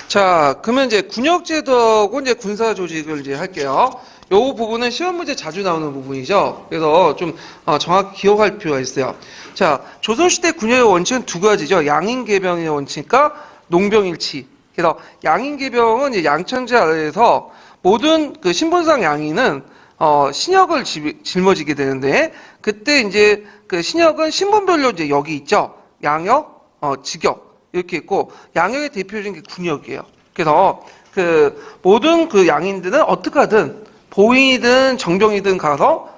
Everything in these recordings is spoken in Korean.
자, 그러면 이제 군역제도하고 이제 군사 조직을 이제 할게요. 요 부분은 시험 문제 자주 나오는 부분이죠. 그래서 좀 정확히 기억할 필요가 있어요. 자, 조선시대 군역의 원칙은 두 가지죠. 양인계병의 원칙과 농병일치. 그래서 양인계병은 이제 양천제 아래에서 모든 그 신분상 양인은 신역을 짊어지게 되는데, 그때 이제 그 신역은 신분별로 이제 역이 있죠. 양역, 직역. 이렇게 있고, 양역의 대표적인 게 군역이에요. 그래서 그 모든 그 양인들은 어떻게 하든 보인이든 정병이든 가서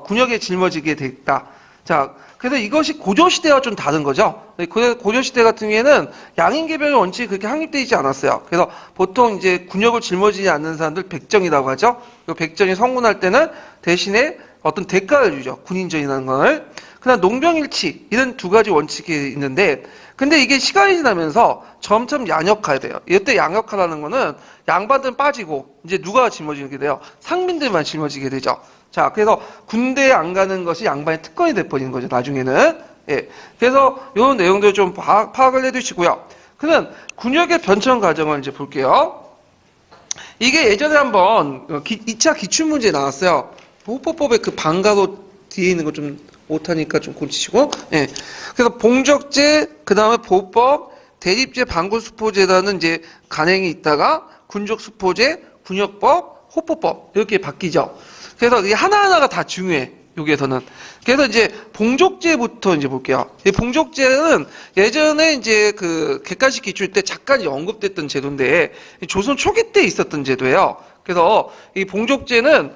군역에 짊어지게 됐다. 자, 그래서 이것이 고조시대와 좀 다른 거죠. 고조시대 같은 경우에는 양인계병의 원칙이 그렇게 확립되어 있지 않았어요. 그래서 보통 이제 군역을 짊어지지 않는 사람들 백정이라고 하죠. 그 백정이 성군할 때는 대신에 어떤 대가를 주죠. 군인전이라는 걸. 그다음 농병일치 이런 두 가지 원칙이 있는데, 근데 이게 시간이 지나면서 점점 양역화돼요. 이때 양역화라는 거는 양반들은 빠지고 이제 누가 짊어지게 돼요? 상민들만 짊어지게 되죠. 자, 그래서 군대에 안 가는 것이 양반의 특권이 돼버리는 거죠. 나중에는. 예. 그래서 이런 내용들 좀 파악을 해두시고요. 그러면 군역의 변천 과정을 이제 볼게요. 이게 예전에 한번 2차 기출문제 나왔어요. 보호법의 그 방가로 뒤에 있는 거 좀 못하니까 좀 고치시고. 예. 그래서 봉적제, 그 다음에 보호법, 대립제, 방군수포제라는 이제 간행이 있다가 군적수포제, 군역법, 호포법 이렇게 바뀌죠. 그래서 이 하나하나가 다 중요해. 여기에서는. 그래서 이제 봉족제부터 이제 볼게요. 이 봉족제는 예전에 이제 그 객관식 기출 때 잠깐 언급됐던 제도인데 조선 초기 때 있었던 제도예요. 그래서 이 봉족제는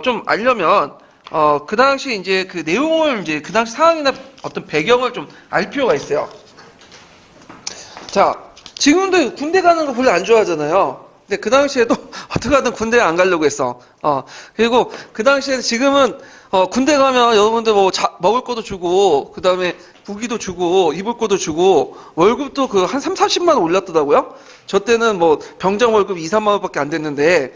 좀 알려면 그 당시 이제 그 내용을 이제 그 당시 상황이나 어떤 배경을 좀 알 필요가 있어요. 자, 지금도 군대 가는 거 별로 안 좋아하잖아요. 근데 그 당시에도 어떻게 하든 군대에 안 가려고 했어. 그리고 그 당시에는 지금은 군대 가면 여러분들 뭐 먹을 것도 주고, 그 다음에 무기도 주고, 입을 것도 주고, 월급도 그 한 3, 40만 원 올랐더라고요. 저 때는 뭐 병장 월급 2, 3만 원밖에 안 됐는데,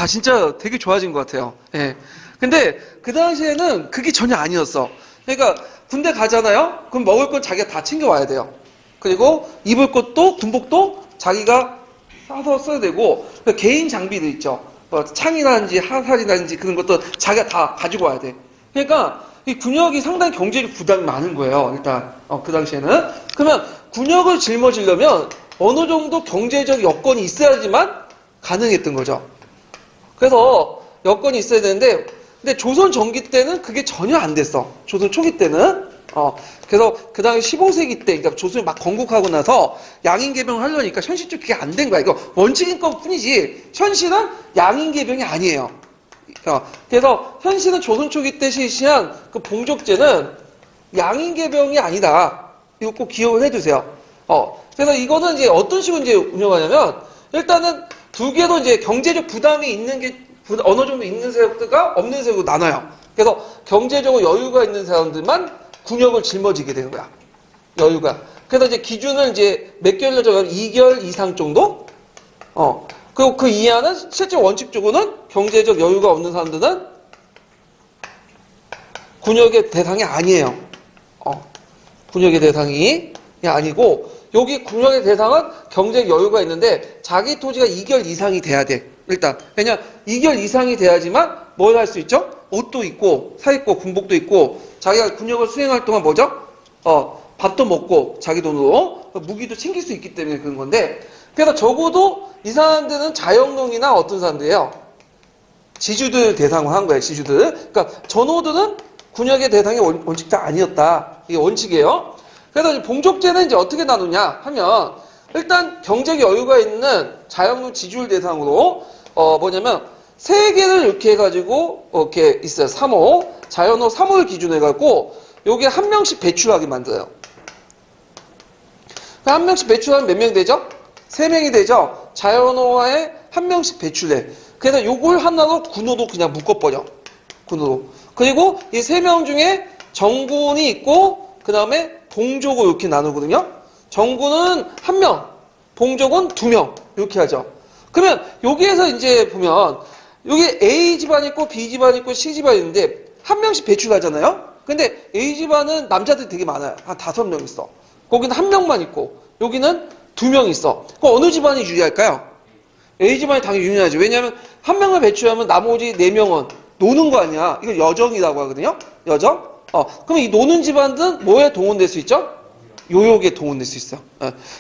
진짜 되게 좋아진 것 같아요. 예. 근데 그 당시에는 그게 전혀 아니었어. 그러니까 군대 가잖아요? 그럼 먹을 건 자기가 다 챙겨와야 돼요. 그리고 입을 것도, 군복도 자기가 사서 써야 되고, 개인 장비도 있죠. 뭐 창이라든지 화살이라든지 그런 것도 자기가 다 가지고 와야 돼. 그러니까 이 군역이 상당히 경제적 부담이 많은 거예요. 일단 그 당시에는. 그러면 군역을 짊어지려면 어느 정도 경제적 여건이 있어야지만 가능했던 거죠. 그래서 여건이 있어야 되는데, 근데 조선 전기 때는 그게 전혀 안 됐어. 조선 초기 때는. 그래서 그 당시 15세기 때, 그러니까 조선이 막 건국하고 나서 양인계병을 하려니까 현실적으로 그게 안 된 거야. 이거 원칙인 것 뿐이지, 현실은 양인계병이 아니에요. 그래서 현실은 조선 초기 때 실시한 그 봉족제는 양인계병이 아니다. 이거 꼭 기억을 해두세요. 그래서 이거는 이제 어떤 식으로 이제 운영하냐면, 일단은 두 개도 이제 경제적 부담이 있는 게 어느 정도 있는 세력들과 없는 세력으로 나눠요. 그래서 경제적으로 여유가 있는 사람들만 군역을 짊어지게 되는 거야. 여유가. 그래서 이제 기준을 이제 몇 개월로 정하면 2개월 이상 정도? 그리고 그 이하는 실제 원칙적으로는 경제적 여유가 없는 사람들은 군역의 대상이 아니에요. 군역의 대상이 아니고, 여기 군역의 대상은 경제적 여유가 있는데 자기 토지가 2개월 이상이 돼야 돼. 일단. 왜냐, 2개월 이상이 돼야지만 뭘 할 수 있죠? 옷도 있고, 사 입고, 군복도 있고, 자기가 군역을 수행할 동안 뭐죠? 밥도 먹고, 자기 돈으로. 무기도 챙길 수 있기 때문에 그런 건데, 그래서 적어도 이 사람들은 자영농이나 어떤 사람들이에요? 지주들 대상으로 한 거예요, 지주들. 그러니까 전호들은 군역의 대상이 원칙자 아니었다. 이게 원칙이에요. 그래서 봉족제는 이제 어떻게 나누냐 하면, 일단 경제적 여유가 있는 자영농 지주를 대상으로 뭐냐면 세 개를 이렇게 해가지고 이렇게 있어요. 3호 자연호 3호를 기준으로 해갖고 여기에 한 명씩 배출하게 만들어요. 한 명씩 배출하면 몇 명 되죠? 3명이 되죠. 자연호에 한 명씩 배출해. 그래서 요걸 하나로 군호도 그냥 묶어버려. 군호로. 그리고 이 3명 중에 정군이 있고 그 다음에 봉족을 이렇게 나누거든요. 정군은 1명, 봉족은 2명 이렇게 하죠. 그러면 여기에서 이제 보면 여기 A 집안 있고 B 집안 있고 C 집안 있는데 한 명씩 배출하잖아요. 근데 A 집안은 남자들이 되게 많아요. 한 5명 있어. 거기는 한 명만 있고 여기는 두 명 있어. 그럼 어느 집안이 유리할까요? A 집안이 당연히 유리하죠. 왜냐하면 한 명을 배출하면 나머지 네 명은 노는 거 아니야. 이거 여정이라고 하거든요. 여정. 그럼 이 노는 집안은 뭐에 동원될 수 있죠? 요욕에 동원될 수 있어.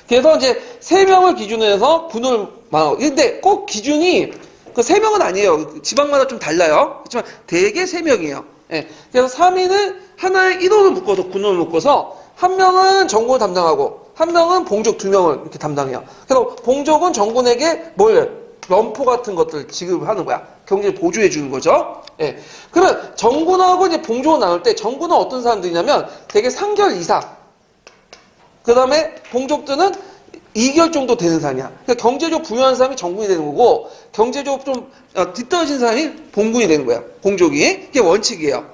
그래서 이제 세 명을 기준으로 해서 군을 말하고. 근데 꼭 기준이 그 세 명은 아니에요. 지방마다 좀 달라요. 그렇지만 대개 세 명이에요. 예. 그래서 3인은 하나의 1호를 묶어서 군을 묶어서 한 명은 정군을 담당하고 한 명은 봉족 두 명을 이렇게 담당해요. 그래서 봉족은 정군에게 럼포 같은 것들 지급하는 거야. 경제를 보조해 주는 거죠. 예. 그러면 정군하고 이제 봉족을 나눌 때 정군은 어떤 사람들이냐면 되게 3결 이상. 그 다음에 봉족들은 2결 정도 되는 사람이야. 그러니까 경제적으로 부유한 사람이 정군이 되는 거고 경제적으로 좀 뒤떨어진 사람이 봉군이 되는 거야. 봉족이. 그게 원칙이에요.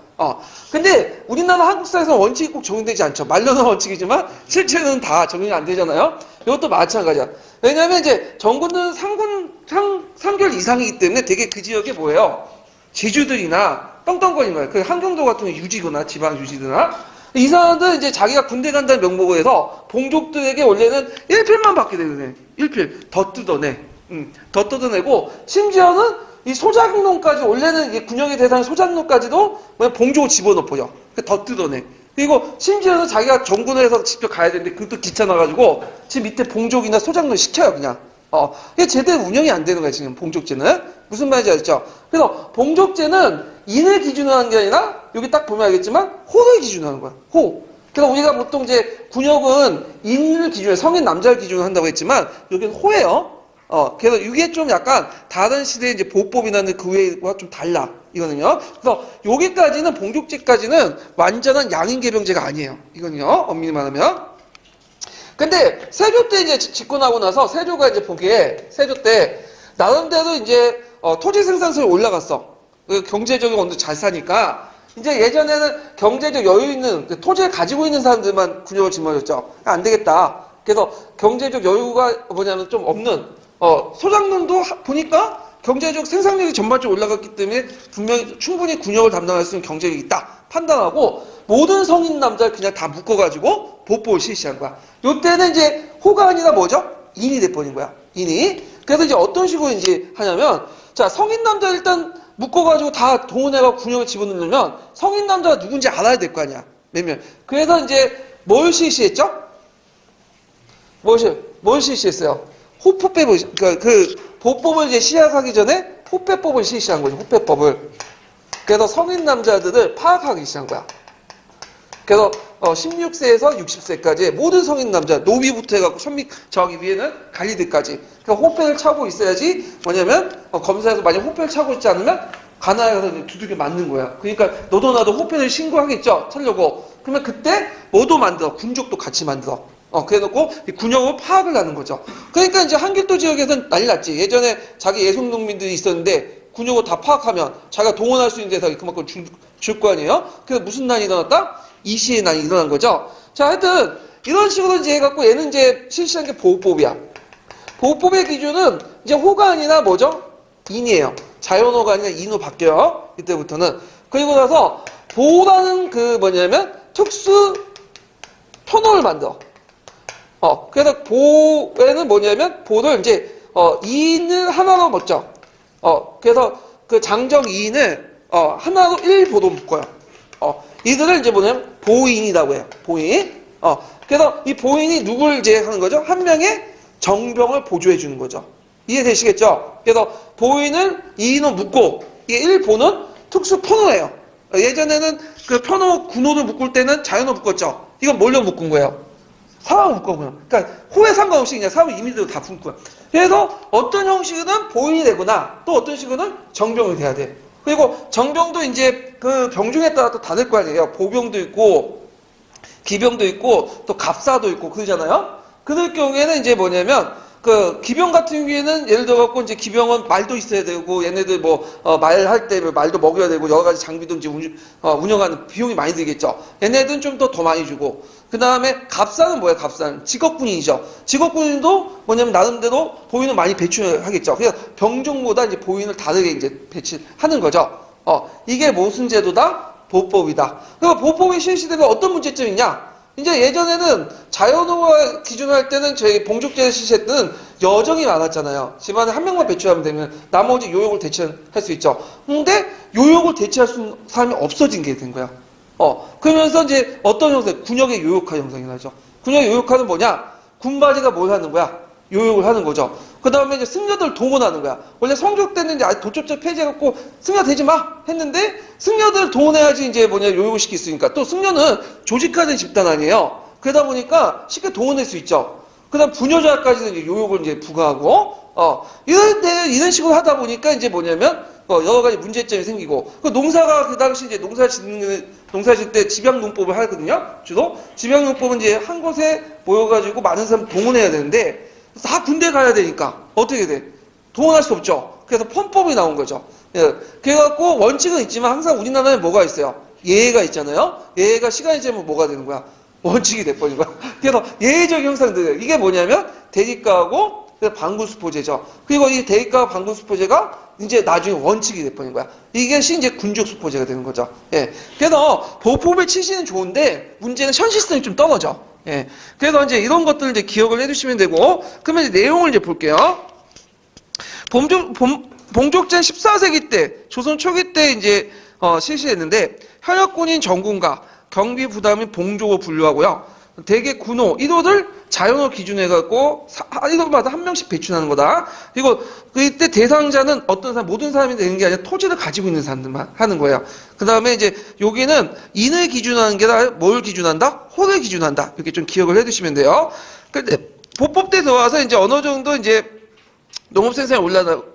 근데 우리나라 한국 사회에서는 원칙이 꼭 적용되지 않죠. 말로는 원칙이지만 실제로는 다 적용이 안 되잖아요. 이것도 마찬가지야. 왜냐하면 이제 정군은 3결 이상이기 때문에 되게 그 지역에 뭐예요? 제주들이나 떵떵거리는 거예요. 그 한경도 같은 거 유지거나 지방 유지거나 이 사람들은 이제 자기가 군대 간다는 명목으로 해서 봉족들에게 원래는 1필만 받게 되거든요. 1필. 더 뜯어내. 더 뜯어내고 심지어는 이 소작농까지 원래는 이게 군역의 대상 소작농까지도 봉족을 집어넣어요. 더 뜯어내. 그리고 심지어는 자기가 정군을 해서 직접 가야 되는데 그것도 귀찮아가지고 지금 밑에 봉족이나 소작농 시켜요 그냥. 이게 제대로 운영이 안 되는 거야 지금 봉족제는. 무슨 말인지 알죠? 그래서 봉족제는 인을 기준으로 하는 게 아니라 여기 딱 보면 알겠지만 호를 기준으로 하는 거야. 호. 그래서 우리가 보통 이제 군역은 인을 기준으로 성인 남자를 기준으로 한다고 했지만 여기는 호예요. 그래서 이게 좀 약간 다른 시대의 이제 보호법이나 그 외와 좀 달라. 이거는요. 그래서 여기까지는 봉족제까지는 완전한 양인계병제가 아니에요. 이거는요. 엄밀히 말하면. 근데 세조 때 이제 집권하고 나서 세조가 이제 보기에 세조 때 나름대로 이제 토지 생산성이 올라갔어. 경제적으로 어느 정도 잘 사니까 이제 예전에는 경제적 여유 있는 토지를 가지고 있는 사람들만 군역을 짊어졌죠. 안 되겠다. 그래서 경제적 여유가 뭐냐면 좀 없는 소장농도 보니까 경제적 생산력이 전반적으로 올라갔기 때문에 분명히 충분히 군역을 담당할 수 있는 경제력이 있다 판단하고 모든 성인 남자를 그냥 다 묶어가지고 보호법을 실시한 거야. 요때는 이제 호가 아니라 뭐죠? 인이 돼버린 거야. 인이. 그래서 이제 어떤 식으로 이제 하냐면 자 성인 남자 일단 묶어가지고 다 동원해가 군역을 집어넣으면 성인 남자가 누군지 알아야 될 거 아니야. 몇 명. 그래서 이제 뭘 실시했죠? 뭘 실시했어요? 호프법을, 그러니까 그 보법을 이제 시작하기 전에 호패법을 실시한 거죠. 호패법을. 그래서 성인 남자들을 파악하기 시작한 거야. 그래서 16세에서 60세까지 모든 성인 남자, 노비부터 해갖고 저기 위에는 관리들까지. 그러니까 호패를 차고 있어야지 뭐냐면 검사에서 만약 호패를 차고 있지 않으면 가나에 가서 두들겨 맞는 거야. 그러니까 너도 나도 호패를 신고하겠죠. 차려고. 그러면 그때 뭐도 만들어. 군족도 같이 만들어. 그래놓고 군역을 파악을 하는 거죠. 그러니까 이제 한길도 지역에서는 난리 났지. 예전에 자기 예송농민들이 있었는데 군역을 다 파악하면 자기가 동원할 수 있는 데서 그만큼 줄 거 아니에요? 그래서 무슨 난이 일어났다? 이시의 난이 일어난 거죠. 자, 하여튼 이런 식으로 이제 해갖고 얘는 이제 실시한 게 보호법이야. 보호법의 기준은 이제 호가 아니라 뭐죠? 인이에요. 자연호가 아니라 인으로 바뀌어요. 이때부터는. 그리고 나서 보호라는 그 뭐냐면 특수 편호를 만들어. 그래서 보에는 뭐냐면, 보를 이제, 2인을 하나로 먹죠. 그래서 그 장적 2인을, 하나로 1보로 묶어요. 이들을 이제 뭐냐면, 보인이라고 해요. 보인. 그래서 이 보인이 누굴 이제 하는 거죠? 한 명의 정병을 보조해 주는 거죠. 이해되시겠죠? 그래서 보인을 2인으로 묶고, 이게 1보는 특수 편호예요. 예전에는 그 편호, 군호를 묶을 때는 자연호 묶었죠. 이건 뭘로 묶은 거예요? 사람을 묶어보요. 그러니까 호에 상관없이 그냥 사람 이미지로 다 묶어요. 그래서 어떤 형식은 보인이 되거나 또 어떤 식으로는 정병이 돼야 돼. 그리고 정병도 이제 그 병중에 따라 또 다를 거 아니에요. 보병도 있고 기병도 있고 또 갑사도 있고 그러잖아요. 그럴 경우에는 이제 뭐냐면 그 기병 같은 경우에는 예를 들어 갖고 이제 기병은 말도 있어야 되고 얘네들 뭐 말할 때 말도 먹여야 되고 여러 가지 장비도 이제 운영하는 비용이 많이 들겠죠. 얘네들은 좀 더 많이 주고 그 다음에 갑사는 뭐예요? 갑사는 직업군인이죠. 직업군인도 뭐냐면 나름대로 보인을 많이 배출하겠죠. 그래서 병종보다 이제 보인을 다르게 이제 배치하는 거죠. 이게 무슨 제도다? 보법이다. 그리고 보법이 실시되면 어떤 문제점이 있냐? 이제 예전에는 자연호화 기준으로 할 때는 저희 봉족제 실시할 때는 여정이 많았잖아요. 집안에 한 명만 배출하면 되면 나머지 요역을 대체할 수 있죠. 근데 요역을 대체할 수 있는 사람이 없어진 게 된 거야. 그러면서 이제 어떤 형상, 군역의 요역화 형상이 나죠. 군역의 요역화는 뭐냐? 군바리가 뭘 하는 거야? 요역을 하는 거죠. 그 다음에 이제 승려들 동원하는 거야. 원래 성조 때는 이제 아직 도첩제 폐지해갖고 승려 되지 마! 했는데 승려들 동원해야지 이제 요역을 시킬 수 있으니까. 또 승려는 조직화된 집단 아니에요. 그러다 보니까 쉽게 동원할 수 있죠. 그 다음 부녀자까지는 이제 요역을 이제 부과하고, 이런 식으로 하다 보니까 이제 여러 가지 문제점이 생기고, 그 농사가 그 당시 이제 농사 짓을 때 집약농법을 하거든요. 주로. 집약농법은 이제 한 곳에 모여가지고 많은 사람 동원해야 되는데, 다 군대 가야 되니까 어떻게 돼? 동원할 수 없죠. 그래서 펌법이 나온 거죠. 예. 그래갖고 원칙은 있지만 항상 우리나라에 뭐가 있어요? 예외가 있잖아요. 예외가 시간이 지나면 뭐가 되는 거야? 원칙이 돼버린 거야. 그래서 예외적 형상들 이게 뭐냐면 대립가하고 방군수포제죠. 그리고 이 대립가와 방군수포제가 이제 나중에 원칙이 돼버린 거야. 이것이 이제 군족수포제가 되는 거죠. 예. 그래서 보법의 취지는 좋은데 문제는 현실성이 좀 떨어져. 예. 그래서 이제 이런 것들을 이제 기억을 해두시면 되고, 그러면 이제 내용을 이제 볼게요. 봉족제 14세기 때, 조선 초기 때 이제, 실시했는데, 현역군인 정군과 경비 부담인 봉족을 분류하고요. 대개 군호, 1호를 자연호 기준으로 해갖고, 1호마다 한 명씩 배출하는 거다. 그리고 그때 대상자는 어떤 사람, 모든 사람이 되는 게 아니라 토지를 가지고 있는 사람들만 하는 거예요. 그 다음에 이제 여기는 인을 기준하는 게 아니라 뭘 기준한다? 호를 기준한다. 이렇게 좀 기억을 해두시면 돼요. 근데 보법 때 들어와서 이제 어느 정도 이제 농업 생산이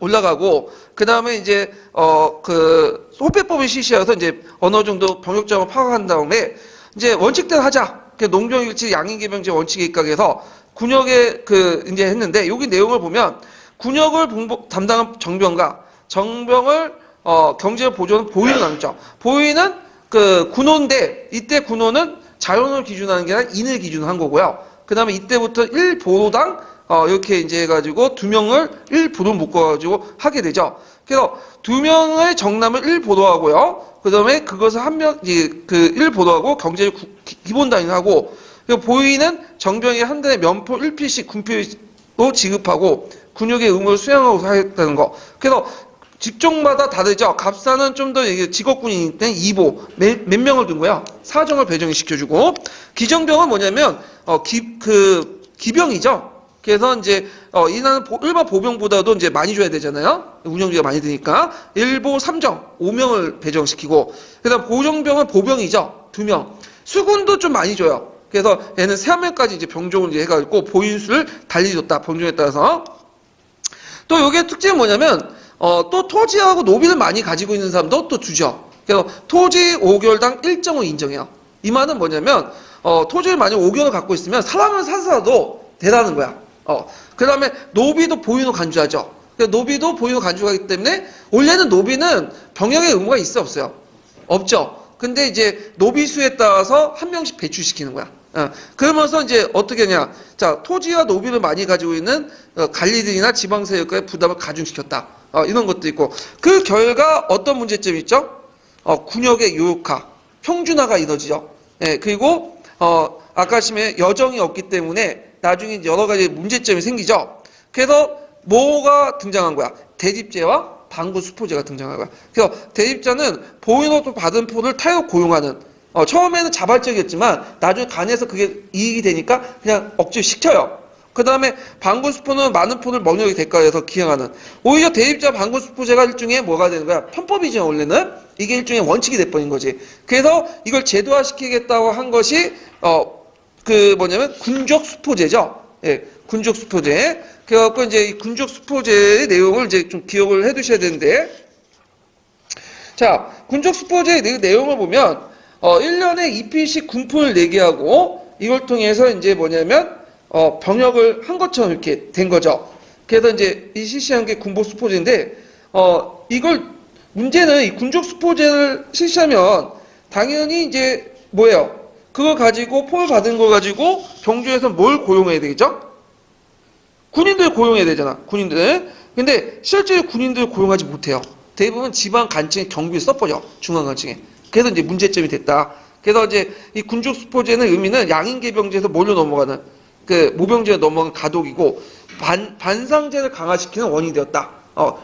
올라가고, 그 다음에 이제, 호패법이 실시해서 이제 어느 정도 병역점을 파악한 다음에 이제 원칙대로 하자. 농경일치 양인개명제 원칙에 입각해서 군역에 이제 했는데, 여기 내용을 보면 군역을 담당한 정병을 경제를 보조하는 보위로 나누죠. 보위는 군호인데, 이때 군호는 자연을 기준하는 게 아니라 인을 기준으로 한 거고요. 그 다음에 이때부터 1보로당 이렇게 이제 해가지고 2명을 1보로 묶어가지고 하게 되죠. 그래서 2명의 정남을 1보로하고요. 그 다음에 그것을 한 명, 1보로하고 경제를 기본 단위로 하고, 그리고 보위는 정병이 한 달에 면포 1필씩 군표로 지급하고, 군역의 의무를 수행하고 하겠다는 거. 그래서 직종마다 다르죠. 갑사는 좀 더 직업군이기 때문에 2보, 몇 명을 둔 거야? 사정을 배정을 시켜주고, 기정병은 뭐냐면, 기병이죠. 그래서 이제, 일반 보병보다도 이제 많이 줘야 되잖아요. 운영비가 많이 드니까. 1보 3정, 5명을 배정시키고, 그 다음 보정병은 보병이죠. 2명. 수군도 좀 많이 줘요. 그래서 얘는 3명까지 이제 병종을 이제 해가지고 보인수를 달리 줬다. 병종에 따라서. 또 요게 특징은 뭐냐면, 또 토지하고 노비를 많이 가지고 있는 사람도 또 주죠. 그래서 토지 5개월당 1정을 인정해요. 이 말은 뭐냐면, 토지를 만약 5개월 갖고 있으면 사람을 사서라도 되라는 거야. 그 다음에 노비도 보유로 간주하죠. 노비도 보유로 간주하기 때문에 원래는 노비는 병역의 의무가 있어 없어요? 없죠. 근데 이제 노비 수에 따라서 한 명씩 배출시키는 거야. 그러면서 이제 어떻게 하냐. 자, 토지와 노비를 많이 가지고 있는 관리들이나 지방세력과의 부담을 가중시켰다. 이런 것도 있고. 그 결과 어떤 문제점이 있죠? 군역의 요역화, 평준화가 이루어지죠. 예, 그리고 아까 하시면 여정이 없기 때문에 나중에 여러 가지 문제점이 생기죠. 그래서 뭐가 등장한 거야? 대집제와 방군수포제가 등장한 거야. 그래서 대집자는 보유로 받은 포를 타협 고용하는, 처음에는 자발적이었지만 나중에 간에서 그게 이익이 되니까 그냥 억지로 시켜요. 그 다음에 방군수포는 많은 포를 먹는 대가에서 기행하는. 오히려 대입자 방군수포제가 일종의 뭐가 되는 거야? 편법이죠, 원래는. 이게 일종의 원칙이 돼버린 거지. 그래서 이걸 제도화시키겠다고 한 것이, 군족수포제죠. 예, 군족수포제. 그래갖고 이제 이 군족수포제의 내용을 이제 좀 기억을 해 두셔야 되는데. 자, 군족수포제의 내용을 보면, 1년에 2필씩 군포를 내게 하고, 이걸 통해서 이제 병역을 한 것처럼 이렇게 된 거죠. 그래서 이제 이 실시한 게 군복수포제인데, 문제는 이 군족수포제를 실시하면 당연히 이제 그걸 가지고 포를 받은 걸 가지고 병조에서 뭘 고용해야 되겠죠? 군인들 고용해야 되잖아. 군인들. 근데 실제로 군인들 고용하지 못해요. 대부분 지방 간층에 경비를 써버려. 중앙 간층에. 그래서 이제 문제점이 됐다. 그래서 이제 이 군족수포제는 의미는 양인계병제에서 뭘로 넘어가는 그 모병제로 넘어가는 가독이고 반상제를 강화시키는 원인이 되었다.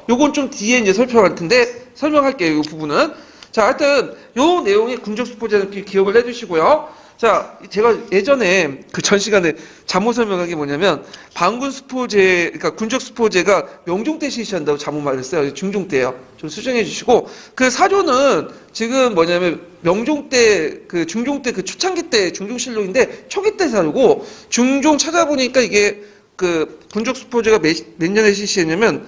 요건 좀 뒤에 이제 설명할 텐데 설명할게요. 이 부분은. 자, 하여튼 요 내용이 군족수포제는 기억을 해주시고요. 자, 제가 예전에 그 전 시간에 잠못 설명한 게 뭐냐면 반군수포제, 그러니까 군족수포제가 명종 때 실시한다고 잠못 말했어요. 중종 때예요. 좀 수정해 주시고 그 사조는 지금 뭐냐면 명종 때 그 중종 때 그 초창기 때 중종실록인데 초기 때 사조고 중종 찾아보니까 이게 그 군족수포제가 몇 년에 실시했냐면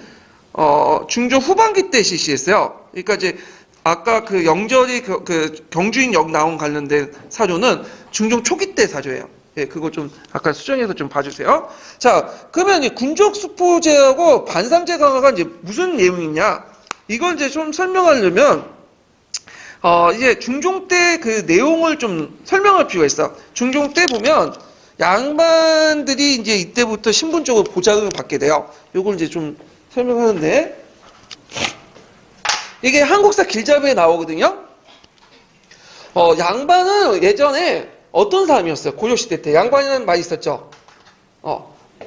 중종 후반기 때 실시했어요. 그러니까 이제 아까 그 영절이 그 경주인역 나온 관련된 사조는 중종 초기 때 사조예요. 예, 그거 좀 아까 수정해서 좀 봐주세요. 자, 그러면 이 군족수포제하고 반상제 강화가 이제 무슨 내용이냐? 이걸 이제 좀 설명하려면 이제 중종 때 그 내용을 좀 설명할 필요가 있어. 중종 때 보면 양반들이 이제 이때부터 신분적으로 보장을 받게 돼요. 요걸 이제 좀 설명하는데. 이게 한국사 길잡이에 나오거든요. 양반은 예전에 어떤 사람이었어요? 고려시대 때. 양반이라는 말이 있었죠.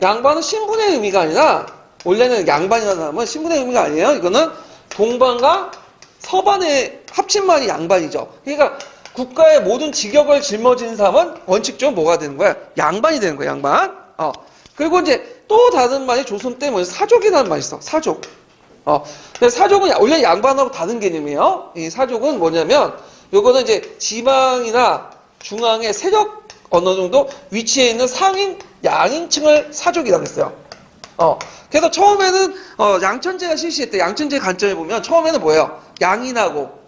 양반은 신분의 의미가 아니라, 원래는 양반이라는 사람은 신분의 의미가 아니에요. 이거는 동반과 서반의 합친말이 양반이죠. 그러니까 국가의 모든 직역을 짊어지는 사람은 원칙적으로 뭐가 되는 거야? 양반이 되는 거야, 양반. 그리고 이제 또 다른 말이 조선 때 사족이라는 말이 있어. 사족. 근데 사족은 원래 양반하고 다른 개념이에요. 이 사족은 뭐냐면, 요거는 이제 지방이나 중앙의 세력 어느 정도 위치에 있는 상인, 양인층을 사족이라고 했어요. 그래서 처음에는, 양천제가 실시했대. 양천제 관점에 보면 처음에는 뭐예요? 양인하고,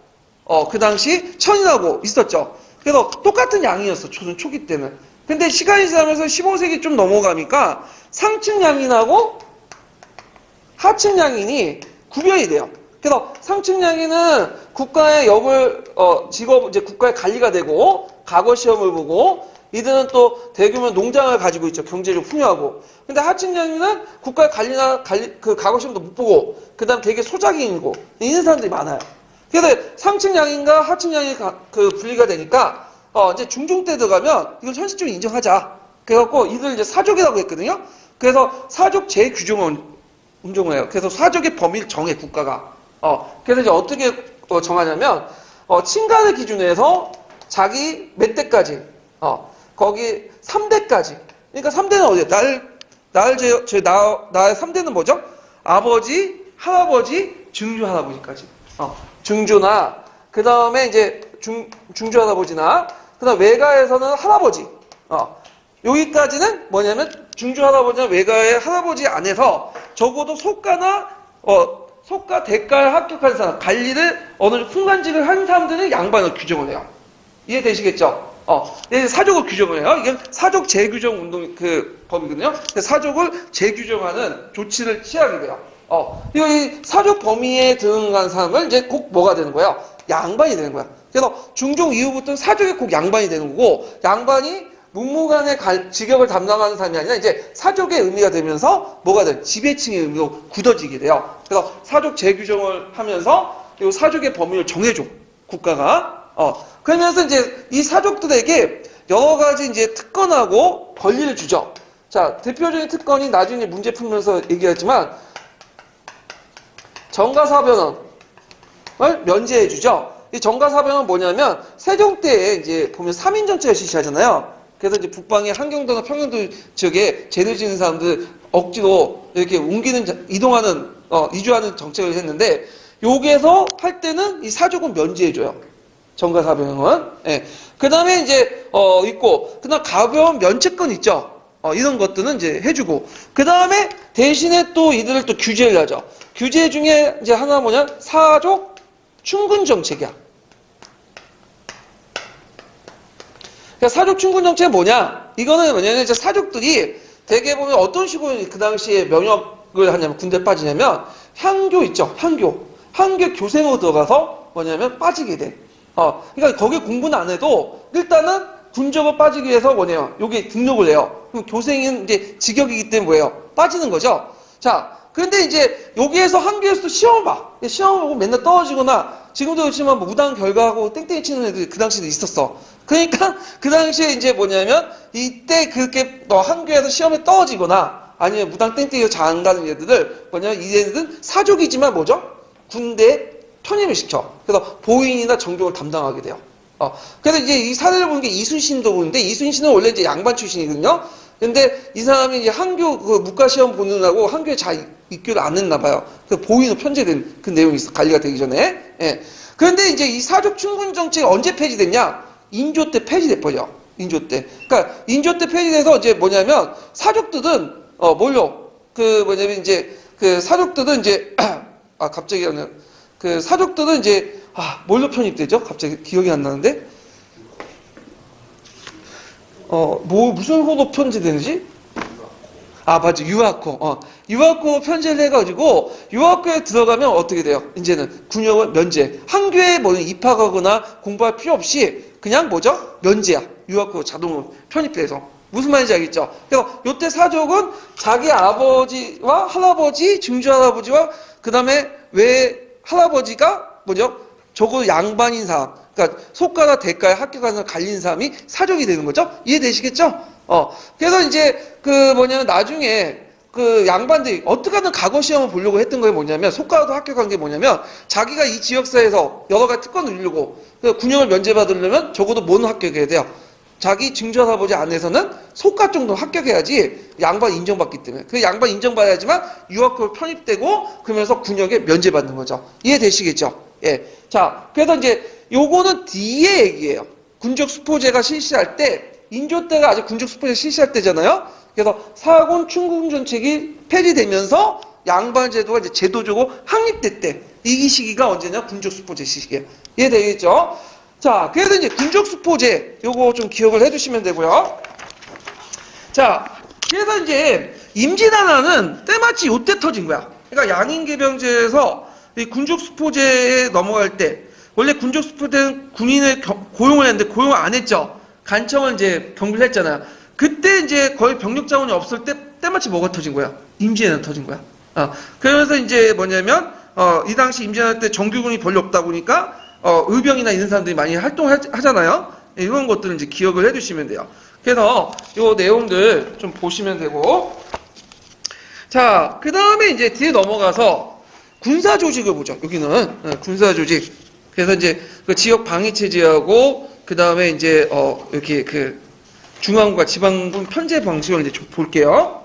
그 당시 천인하고 있었죠. 그래서 똑같은 양이었어. 조선 초기 때는. 근데 시간이 지나면서 15세기 좀 넘어가니까 상층 양인하고 하층 양인이 구별이 돼요. 그래서 상층 양인은 국가의 역을 직업 이제 국가의 관리가 되고 과거 시험을 보고 이들은 또 대규모 농장을 가지고 있죠. 경제적 풍요하고. 근데 하층 양인은 국가의 관리나 그 과거 시험도 못 보고 그다음 되게 소작인이고 이런 사람들이 많아요. 그래서 상층 양인과 하층 양이 그 분리가 되니까 이제 중종 때 들어가면 이걸 현실적으로 인정하자. 그래갖고 이들 이제 사족이라고 했거든요. 그래서 사족 재규정을 운동해요. 그래서 사족의 범위를 정해 국가가. 그래서 이제 어떻게 정하냐면 친가를 기준으로 해서 자기 몇 대까지 거기 3대까지. 그러니까 3대는 어디야? 나의 3대는 뭐죠? 아버지, 할아버지, 증조 할아버지까지. 증조나 그 다음에 이제 중조 할아버지나 그다음 외가에서는 할아버지. 여기까지는 뭐냐면 중조 할아버지나 외가의 할아버지 안에서 적어도 속가나 속가 대가에 합격한 사람, 관리를 어느 정도 훈관직을 한 사람들은 양반을 규정을 해요. 이해되시겠죠? 사족을 규정을 해요. 이게 사족 재규정 운동 그 법이거든요. 사족을 재규정하는 조치를 취하게 돼요. 이 사족 범위에 들어간 사람은 이제 꼭 뭐가 되는 거예요? 양반이 되는 거야. 그래서 중종 이후부터는 사족이 꼭 양반이 되는 거고, 양반이 문무간의 직역을 담당하는 사람이 아니라 이제 사족의 의미가 되면서 뭐가 돼? 지배층의 의미로 굳어지게 돼요. 그래서 사족 재규정을 하면서 이 사족의 범위를 정해줘. 국가가. 그러면서 이제 이 사족들에게 여러 가지 이제 특권하고 권리를 주죠. 자, 대표적인 특권이 나중에 문제 풀면서 얘기하지만 정가사변원을 면제해주죠. 이 정가사변은 뭐냐면 세종 때에 이제 보면 3인 전체가 실시하잖아요. 그래서 이제 북방의 한경도나 평양도 지역에 죄를 지는 사람들 억지로 이렇게 이동하는 이주하는 정책을 했는데 여기에서 할 때는 이 사족은 면제해줘요. 정가사변은. 예. 그 다음에 이제 있고 그다음 가벼운 면책권 있죠. 이런 것들은 이제 해주고 그 다음에 대신에 또 이들을 또 규제를 하죠. 규제 중에 이제 하나 뭐냐 사족 충군 정책이야. 그러니까 사족 충군 정책은 뭐냐? 이거는 뭐냐면 이제 사족들이 대개 보면 어떤 식으로 그 당시에 면역을 하냐면 군대 빠지냐면 향교 있죠. 향교 교생으로 들어가서 뭐냐면 빠지게 돼. 그러니까 거기 공부는 안 해도 일단은 군적을 빠지기 위해서 뭐냐면 여기 등록을 해요. 그럼 교생은 이제 직역이기 때문에 뭐예요? 빠지는 거죠. 자, 그런데 이제 여기에서 한교에서도 시험을 봐. 시험을 보고 맨날 떨어지거나 지금도 그렇지만 뭐 무단 결과하고 땡땡이 치는 애들이 그 당시에도 있었어. 그러니까 그 당시에 이제 뭐냐면 이때 그렇게 한교에서 시험에 떨어지거나 아니면 무당 땡땡이로 장 가는 애들을 뭐냐면 이 애들은 사족이지만 뭐죠? 군대에 편입을 시켜. 그래서 보인이나 정교를 담당하게 돼요. 그래서 이제 이 사례를 보는 게 이순신도 보는데 이순신은 원래 이제 양반 출신이거든요. 근데 이 사람이 이제 한교 그 문과 시험 보느라고 한교에 잘 입교를 안 했나 봐요. 그래서 보인으로 편제된 그 내용이 있어. 관리가 되기 전에. 예. 그런데 이제 이 사족 충군 정책이 언제 폐지됐냐? 인조 때 폐지돼버려. 인조 때. 그러니까 인조 때 폐지돼서 이제 뭐냐면 사족들은 뭘로? 그 뭐냐면 이제 그 사족들은 이제 갑자기 그 사족들은 이제 뭘로 편입되죠? 갑자기 기억이 안 나는데. 무슨 호로 편제되는지? 맞아. 유학호. 유학호 편제를 해가지고, 유학호에 들어가면 어떻게 돼요? 이제는 군역은 면제. 한교에 뭐 입학하거나 공부할 필요 없이 그냥 뭐죠? 면제야. 유학호 자동으로 편입돼서. 무슨 말인지 알겠죠? 그래서 요때 사족은 자기 아버지와 할아버지, 증조할아버지와 그 다음에 외 할아버지가 뭐죠? 적어도 양반인 사람. 그러니까 속가나 대가에 합격해서 갈린 사람이 사족이 되는 거죠? 이해되시겠죠? 그래서 이제 그 뭐냐면 나중에 그 양반들이 어떻게 하든 과거 시험을 보려고 했던 게 뭐냐면 속가도 합격한 게 뭐냐면 자기가 이 지역사회에서 여러 가지 특권을 누리려고 군역을 면제받으려면 적어도 뭐는 합격해야 돼요? 자기 증조할아버지 안에서는 속가 정도 합격해야지 양반 인정받기 때문에 그 양반 인정받아야지만 유학교로 편입되고 그러면서 군역에 면제받는 거죠. 이해되시겠죠? 예. 자, 그래서 이제 요거는 뒤에 얘기예요. 군적 수포제가 실시할 때 인조 때가 아직 군적 수포제 실시할 때잖아요. 그래서 사군 충군 정책이 폐지되면서 양반 제도가 이제 제도적으로 확립됐대. 이 시기가 언제냐? 군적 수포제 시기예요. 이해되겠죠? 자, 그래서 이제 군적 수포제 요거 좀 기억을 해주시면 되고요. 자, 그래서 이제 임진왜란은 때마치 요때 터진 거야. 그러니까 양인개병제에서 이 군적 수포제에 넘어갈 때 원래 군적 수포제는 군인을 고용을 했는데 고용을 안 했죠. 간청을 이제 경비를 했잖아요. 그때 이제 거의 병력 자원이 없을 때 때마치 뭐가 터진 거야? 임진왜란 터진 거야. 그러면서 이제 뭐냐면 이 당시 임진왜란 때 정규군이 별로 없다 보니까 의병이나 이런 사람들이 많이 활동하잖아요. 이런 것들은 이제 기억을 해두시면 돼요. 그래서 이 내용들 좀 보시면 되고, 자, 그 다음에 이제 뒤에 넘어가서 군사 조직을 보죠. 여기는 군사 조직. 그래서 이제 그 지역 방위 체제하고 그 다음에 이제 이렇게 그 중앙군과 지방군 편제 방식을 이제 좀 볼게요.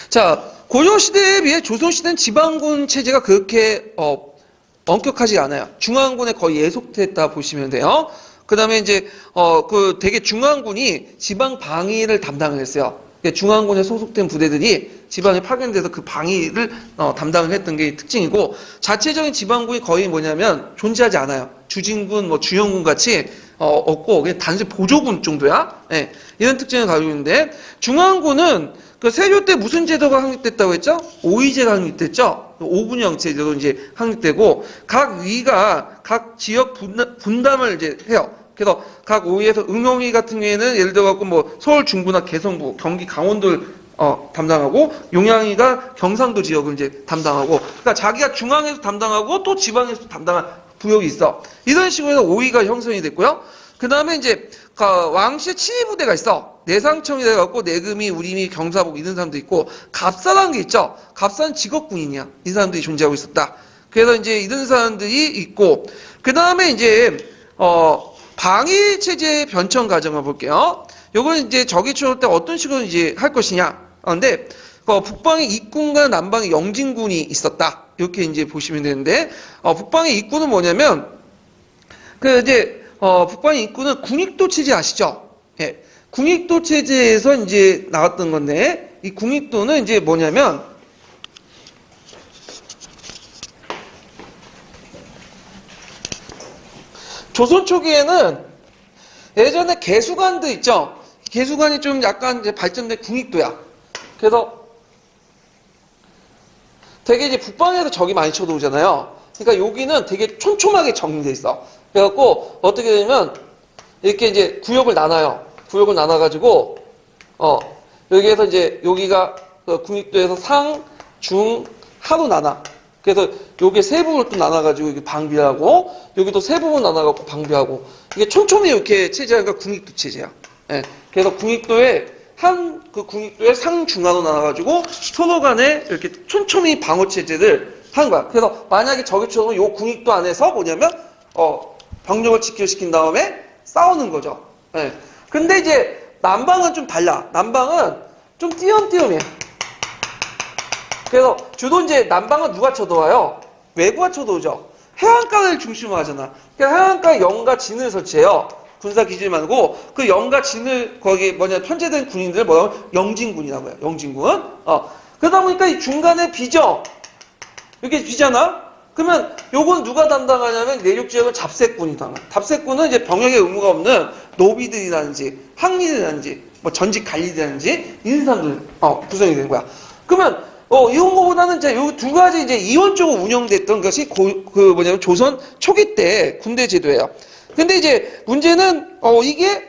자, 고려 시대에 비해 조선 시대는 지방군 체제가 그렇게 엄격하지 않아요. 중앙군에 거의 예속됐다 보시면 돼요. 그 다음에 이제, 되게 중앙군이 지방 방위를 담당을 했어요. 중앙군에 소속된 부대들이 지방에 파견돼서 그 방위를 담당을 했던 게 특징이고, 자체적인 지방군이 거의 뭐냐면 존재하지 않아요. 주진군, 뭐 주영군 같이 없고, 그냥 단순히 보조군 정도야. 네, 이런 특징을 가지고 있는데, 중앙군은 그 세조 때 무슨 제도가 확립됐다고 했죠? 오의제가 확립됐죠? 오군영 제도로 이제 확립되고, 각 위가 각 지역 분담을 이제 해요. 그래서 각 오위에서 응용위 같은 경우에는 예를 들어갖고 뭐 서울 중부나 개성부, 경기 강원도를 담당하고, 용양위가 경상도 지역을 이제 담당하고, 그러니까 자기가 중앙에서 담당하고 또 지방에서 담당한 부역이 있어. 이런 식으로 해서 오위가 형성이 됐고요. 그 다음에 이제 왕실의 치위부대가 있어. 내상청이 돼갖고 내금이, 우림이, 경사복 이런 사람도 있고, 갑사라는 게 있죠. 갑사는 직업군인이야. 이 사람들이 존재하고 있었다. 그래서 이제 이런 사람들이 있고, 그 다음에 이제 방위 체제의 변천 과정을 볼게요. 요거는 이제 적이 추월 때 어떤 식으로 이제 할 것이냐. 근데 북방에 익군과 남방에 영진군이 있었다. 이렇게 이제 보시면 되는데, 북방의 익군은 뭐냐면 이제 북방의 익군은 군익도 체제 아시죠? 예. 군익도 체제에서 이제 나왔던 건데, 이 군익도는 이제 뭐냐면 조선 초기에는 예전에 개수관도 있죠. 개수관이 좀 약간 이제 발전된 군익도야. 그래서 되게 이제 북방에서 적이 많이 쳐들어오잖아요. 그러니까 여기는 되게 촘촘하게 정리돼 있어. 그래갖고 어떻게 되냐면 이렇게 이제 구역을 나눠요. 구역을 나눠가지고 여기에서 이제 여기가 군익도에서 상, 중, 하로 나눠. 그래서 요게 세 부분으로 또 나눠가지고 이게 방비하고 여기도 세 부분 나눠갖고 방비하고 이게 촘촘히 이렇게 체제가 궁익도 체제야. 예. 그래서 궁익도에 그 궁익도에 상중하로 나눠가지고 서로 간에 이렇게 촘촘히 방어 체제를 하는 거야. 그래서 만약에 저기처럼 요 궁익도 안에서 뭐냐면 병력을 직결시킨 다음에 싸우는 거죠. 예. 근데 이제 남방은 좀 달라. 남방은 좀 띄엄띄엄해. 그래서 주로 이제 남방은 누가 쳐들어와요? 외구가 쳐들어오죠. 해안가를 중심으로 하잖아. 그래서 해안가에 영과 진을 설치해요. 군사 기질 말고 그 영과 진을 거기 편제된 군인들을 뭐라고 영진군이라고 해요. 영진군. 그러다 보니까 이 중간에 비죠. 이렇게 비잖아. 그러면 요건 누가 담당하냐면 내륙 지역은 잡색군이 담당. 잡색군은 이제 병역에 의무가 없는 노비들이라든지 항리들이라든지 뭐 전직 관리들이라든지 이런 사람들 구성이 되는 거야. 그러면 이런 거보다는 이제 요 두 가지 이제 이원적으로 운영됐던 것이 조선 초기 때 군대 제도예요. 근데 이제 문제는 이게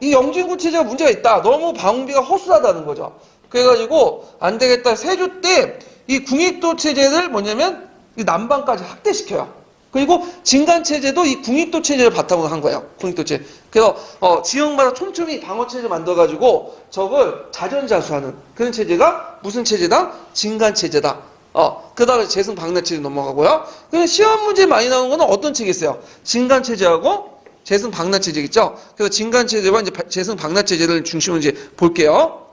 이 영진군 체제가 문제가 있다. 너무 방비가 허술하다는 거죠. 그래가지고 안 되겠다. 세조 때 이 궁익도 체제를 뭐냐면 이 남방까지 확대시켜요. 그리고 진간 체제도 이 궁익도 체제를 바탕으로 한 거예요. 궁익도 체제. 그래서 지역마다 촘촘히 방어 체제 만들어가지고 적을 자전자수하는 그런 체제가 무슨 체제다? 진간 체제다. 그 다음에 재승 방나 체제 넘어가고요. 그럼 시험 문제 많이 나오는 거는 어떤 책이 있어요? 진간 체제하고 재승 방나 체제겠죠? 그래서 진간 체제와 이제 재승 방나 체제를 중심으로 이제 볼게요.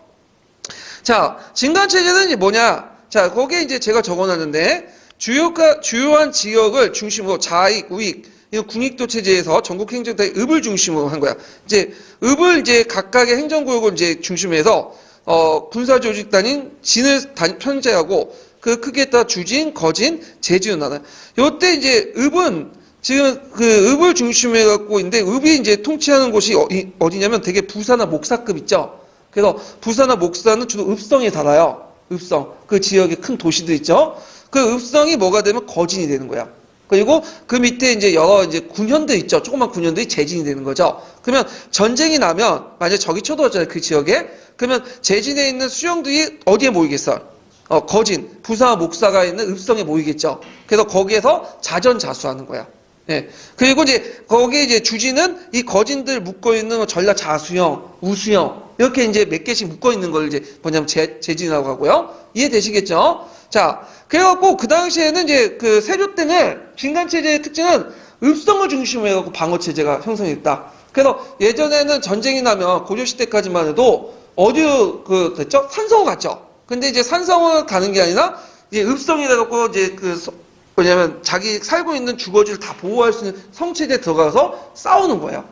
자, 진간 체제는 이제 뭐냐? 자, 거기에 이제 제가 적어놨는데, 주요한 지역을 중심으로 좌익, 우익, 이 궁익도 체제에서 전국 행정단의 읍을 중심으로 한 거야. 이제 읍을 이제 각각의 행정구역을 이제 중심해서 군사 조직단인 진을 편제하고 그 크기에 따라 주진, 거진, 제진을 나눠요. 요때 이제 읍은 지금 그 읍을 중심으로 해갖고 있는데 읍이 이제 통치하는 곳이 어디냐면 되게 부사나 목사급 있죠. 그래서 부사나 목사는 주로 읍성에 달아요. 읍성. 그 지역에 큰 도시들 있죠. 그 읍성이 뭐가 되면 거진이 되는 거야. 그리고 그 밑에 이제 여러 이제 군현들 있죠. 조그만 군현들이 제진이 되는 거죠. 그러면 전쟁이 나면 만약에 적이 쳐들어왔잖아요. 그 지역에. 그러면 제진에 있는 수령들이 어디에 모이겠어? 거진, 부사와 목사가 있는 읍성에 모이겠죠. 그래서 거기에서 자전자수하는 거야. 예. 그리고 이제 거기에 이제 주진은 이 거진들 묶어 있는 전라 자수형, 우수형 이렇게 이제 몇 개씩 묶어 있는 걸 이제 뭐냐면 제진이라고 하고요. 이해되시겠죠? 자, 그래갖고 그 당시에는 이제 그 세조 때는 진간 체제의 특징은 읍성을 중심으로 해갖고 방어 체제가 형성됐다. 그래서 예전에는 전쟁이 나면 고려 시대까지만 해도 됐죠? 산성을 갔죠. 근데 이제 산성을 가는 게 아니라 이제 읍성이 돼갖고 이제 뭐냐면 자기 살고 있는 주거지를 다 보호할 수 있는 성체제에 들어가서 싸우는 거예요.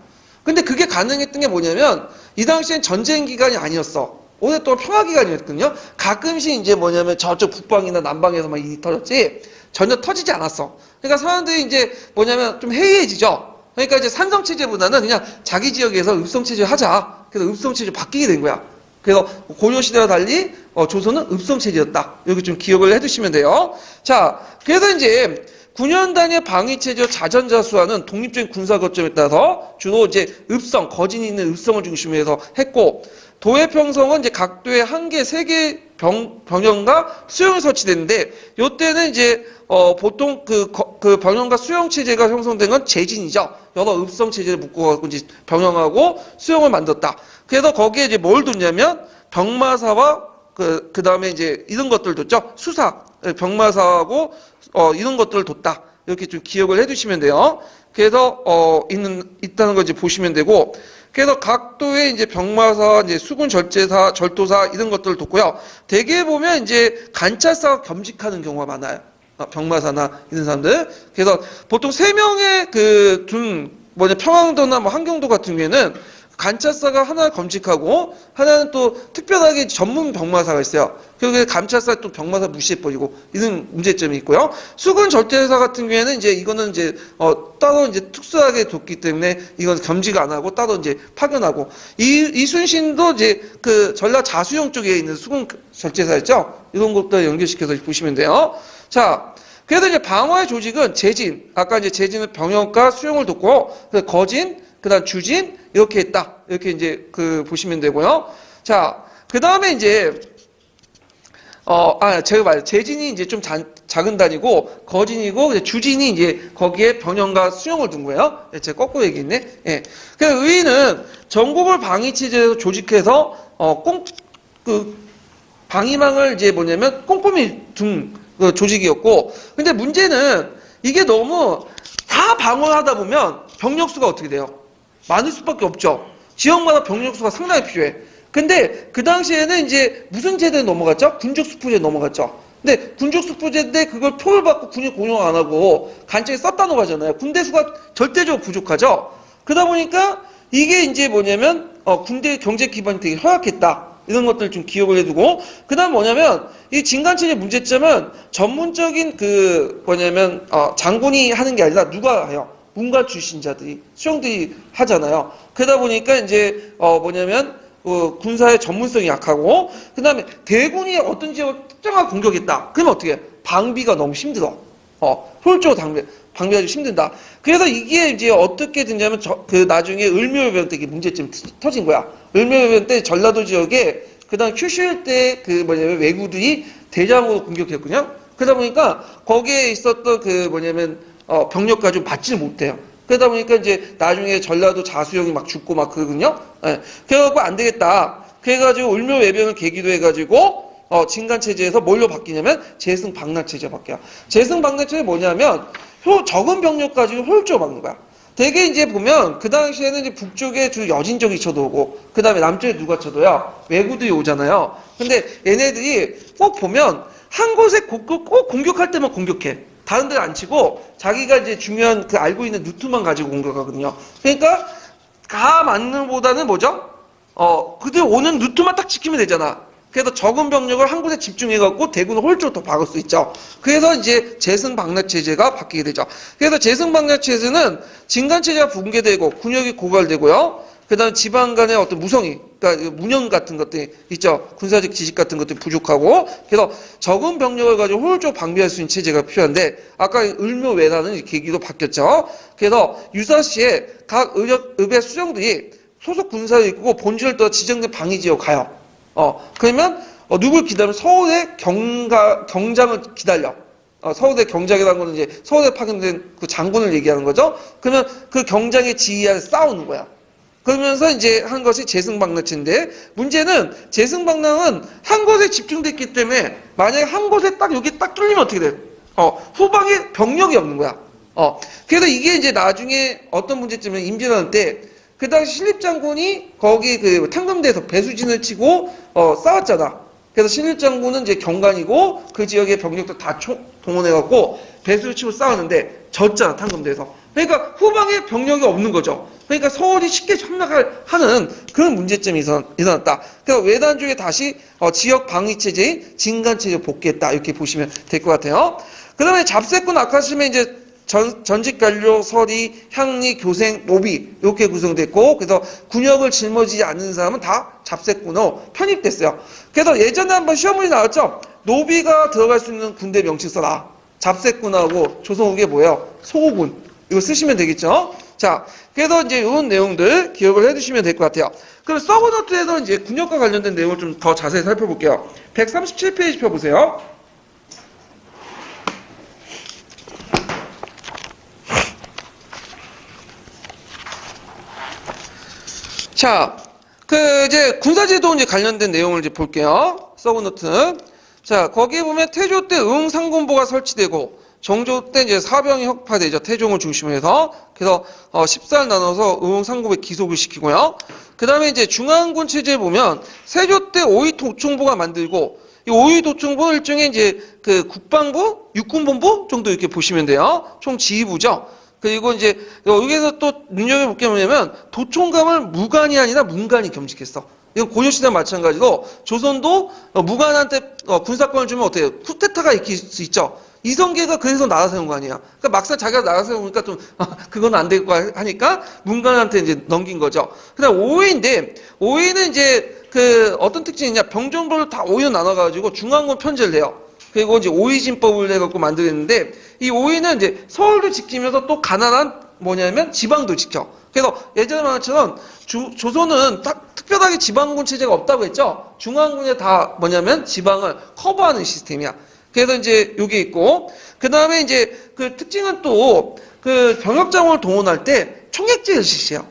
근데 그게 가능했던 게 뭐냐면 이 당시엔 전쟁 기간이 아니었어. 오랫동안 평화 기간이었거든요. 가끔씩 이제 뭐냐면 저쪽 북방이나 남방에서만 일이 터졌지 전혀 터지지 않았어. 그러니까 사람들이 이제 뭐냐면 좀 해이해지죠. 그러니까 이제 산성 체제보다는 그냥 자기 지역에서 읍성 체제 하자. 그래서 읍성 체제 바뀌게 된 거야. 그래서 고려 시대와 달리 조선은 읍성 체제였다. 여기 좀 기억을 해두시면 돼요. 자, 그래서 이제 9년 단위의 방위 체제와 자전자수하는 독립적인 군사 거점에 따라서 주로 이제 읍성, 거진이 있는 읍성을 중심으로 해서 했고, 도의 평성은 이제 각 도에 한 개, 세 개 병영과 수영이 설치됐는데, 요때는 이제 보통 그 병영과 수영 체제가 형성된 건 제진이죠. 여러 읍성 체제를 묶어갖고 이제 병영하고 수영을 만들었다. 그래서 거기에 이제 뭘 뒀냐면 병마사와 그 다음에 이제 이런 것들 뒀죠. 수사, 병마사하고 이런 것들을 뒀다. 이렇게 좀 기억을 해두시면 돼요. 그래서 있다는 걸 이제 보시면 되고, 그래서 각 도에 이제 병마사, 이제 수군 절제사, 절도사 이런 것들을 뒀고요. 대개 보면 이제 관찰사가 겸직하는 경우가 많아요. 병마사나 이런 사람들. 그래서 보통 3명의 평안도나 뭐 한경도 같은 경우에는 관찰사가 하나 검직하고 하나는 또 특별하게 전문 병마사가 있어요. 그리고 감찰사 또 병마사 무시해버리고 이런 문제점이 있고요. 수군 절대사 같은 경우에는 이제 이거는 이제 따로 이제 특수하게 뒀기 때문에 이건 겸직 안 하고 따로 이제 파견하고 이순신도 이제 그 전라 자수영 쪽에 있는 수군 절제사였죠. 이런 것도 연결시켜서 보시면 돼요. 자. 그래서 이제 방어의 조직은 제진, 아까 이제 제진은 병영과 수용을 뒀고, 거진, 그 다음 주진, 이렇게 했다. 이렇게 이제 보시면 되고요. 자, 그 다음에 이제, 제가 말해요. 재진이 이제 좀 작은 단위고, 거진이고, 이제 주진이 이제 거기에 병영과 수용을 둔 거예요. 예, 제가 거꾸로 얘기했네. 예. 그 의의는 전국을 방위체제에서 조직해서, 방위망을 이제 뭐냐면 꼼꼼히 둔 그 조직이었고, 근데 문제는 이게 너무 다 방어하다 보면 병력수가 어떻게 돼요? 많을 수밖에 없죠. 지역마다 병력수가 상당히 필요해. 근데 그 당시에는 이제 무슨 제도에 넘어갔죠? 군족수포제에 넘어갔죠. 근데 군족수포제인데 그걸 표를 받고 군이 공용 안 하고 간첩에 썼다 놓가잖아요. 군대 수가 절대적으로 부족하죠. 그러다 보니까 이게 이제 뭐냐면 군대 경제 기반이 되게 허약했다. 이런 것들 좀 기억을 해두고, 그 다음 뭐냐면, 이 진간체제 문제점은 전문적인 장군이 하는 게 아니라 누가 해요? 문관 출신자들이, 수령들이 하잖아요. 그러다 보니까 이제, 군사의 전문성이 약하고, 그 다음에 대군이 어떤 지역을 특정하게 공격했다. 그러면 어떻게 해? 방비가 너무 힘들어. 효율적으로 방비가 좀 힘든다. 그래서 이게 이제 어떻게 됐냐면, 나중에 을묘해변 때 이게 문제점이 터진 거야. 을묘해변 때 전라도 지역에, 그 다음 큐슈일 때 왜구들이 대량으로 공격했거든요. 그러다 보니까 거기에 있었던 병력과 좀 맞지를 못해요. 그러다 보니까 이제 나중에 전라도 자수형이 막 죽고 막 그러거든요. 예. 그래갖고 안 되겠다. 그래가지고 을묘해변을 계기로 해가지고, 진간체제에서 뭘로 바뀌냐면 재승방락체제가 바뀌어요. 재승방락체제가 뭐냐면 적은 병력 가지고 효율적으로 막는 거야. 되게 이제 보면 그 당시에는 이제 북쪽에 주 여진족이 쳐들어오고 그 다음에 남쪽에 누가 쳐들어요? 왜구들이 오잖아요. 근데 얘네들이 꼭 보면 한 곳에 꼭 공격할 때만 공격해. 다른 데를 안 치고 자기가 이제 중요한 알고 있는 루트만 가지고 공격하거든요. 그러니까 가 맞는 보다는 뭐죠? 그들 오는 루트만 딱 지키면 되잖아. 그래서 적은 병력을 한 곳에 집중해갖고 대군을 홀쭉으로 더 박을 수 있죠. 그래서 이제 재승방락체제가 바뀌게 되죠. 그래서 재승방락체제는 진간체제가 붕괴되고 군역이 고갈되고요. 그 다음에 지방 간의 어떤 무성이, 그러니까 문형 같은 것들이 있죠. 군사적 지식 같은 것들이 부족하고, 그래서 적은 병력을 가지고 효율적으로 방비할 수 있는 체제가 필요한데, 아까 을묘외라는 계기도 바뀌었죠. 그래서 유사시에 각 읍의 수령들이 소속 군사를 이끌고 본주를 떠 지정된 방위지역 가요. 그러면, 누굴 기다리면 서울의 경장을 기다려. 서울대 경장이라는 거는 이제 서울에 파견된 그 장군을 얘기하는 거죠. 그러면 그 경장의 지휘하에 싸우는 거야. 그러면서 이제 한 것이 재승방락체인데, 문제는 재승방락은 한 곳에 집중됐기 때문에 만약에 한 곳에 딱 여기 딱 뚫리면 어떻게 돼? 후방에 병력이 없는 거야. 그래서 이게 이제 나중에 어떤 문제점은 임진왜란 때 그 당시 신립장군이 거기 탕금대에서 배수진을 치고 싸웠잖아. 그래서 신립장군은 이제 경관이고 그 지역의 병력도 다 동원해갖고 배수를 치고 싸웠는데 졌잖아, 탕금대에서. 그러니까 후방에 병력이 없는 거죠. 그러니까 서울이 쉽게 협력하는 그런 문제점이 일어났다. 그러니까 외단족에 다시 지역 방위체제의 진간체제 복귀했다. 이렇게 보시면 될 것 같아요. 그 다음에 잡세군 아카시면 이제 전직 관료, 서리, 향리, 교생, 노비 이렇게 구성됐고, 그래서 군역을 짊어지지 않는 사람은 다 잡세군으로 편입됐어요. 그래서 예전에 한번 시험문이 나왔죠. 노비가 들어갈 수 있는 군대 명칭 써라. 잡세군하고 조선 후기에 뭐예요? 소고군. 이거 쓰시면 되겠죠. 자, 그래서 이제 이런 내용들 기억을 해두시면 될 것 같아요. 그럼 서브노트에서 이제 군역과 관련된 내용을 좀 더 자세히 살펴볼게요. 137페이지 펴보세요. 자, 이제 군사제도 이제 관련된 내용을 이제 볼게요. 서브노트. 자, 거기에 보면 태조 때 응상군보가 설치되고, 정조 때 이제 사병이 혁파되죠. 태종을 중심으로 해서. 그래서 14를 나눠서 응상군에 기속을 시키고요. 그 다음에 이제 중앙군 체제에 보면 세조 때 오의도총부가 만들고, 이 오의도총부는 일종의 이제 국방부, 육군본부 정도 이렇게 보시면 돼요. 총 지휘부죠. 그리고 이제 여기서 또 눈여겨볼 게 뭐냐면 도총감을 무관이 아니라 문관이 겸직했어. 이건 고려시대 마찬가지로 조선도 무관한테 군사권을 주면 어때요? 쿠데타가 일으킬 수 있죠. 이성계가 그래서 나라 세운 거 아니야. 그러니까 막상 자기가 나라 세우니까 좀 그건 안 될 거 하니까 문관한테 이제 넘긴 거죠. 그다음 오해인데 오해는 이제 어떤 특징이 있냐? 병정도를 다 오해로 나눠가지고 중앙군 편제를 해요. 그리고 이제 오의진법을 해갖고 만들었는데 이 오의는 이제 서울도 지키면서 또 가난한 뭐냐면 지방도 지켜. 그래서 예전에 말처럼 조선은 딱 특별하게 지방군 체제가 없다고 했죠. 중앙군에 다 뭐냐면 지방을 커버하는 시스템이야. 그래서 이제 요게 있고, 그 다음에 이제 그 특징은 또 그 병역장원을 동원할 때 총액제를 실시해요.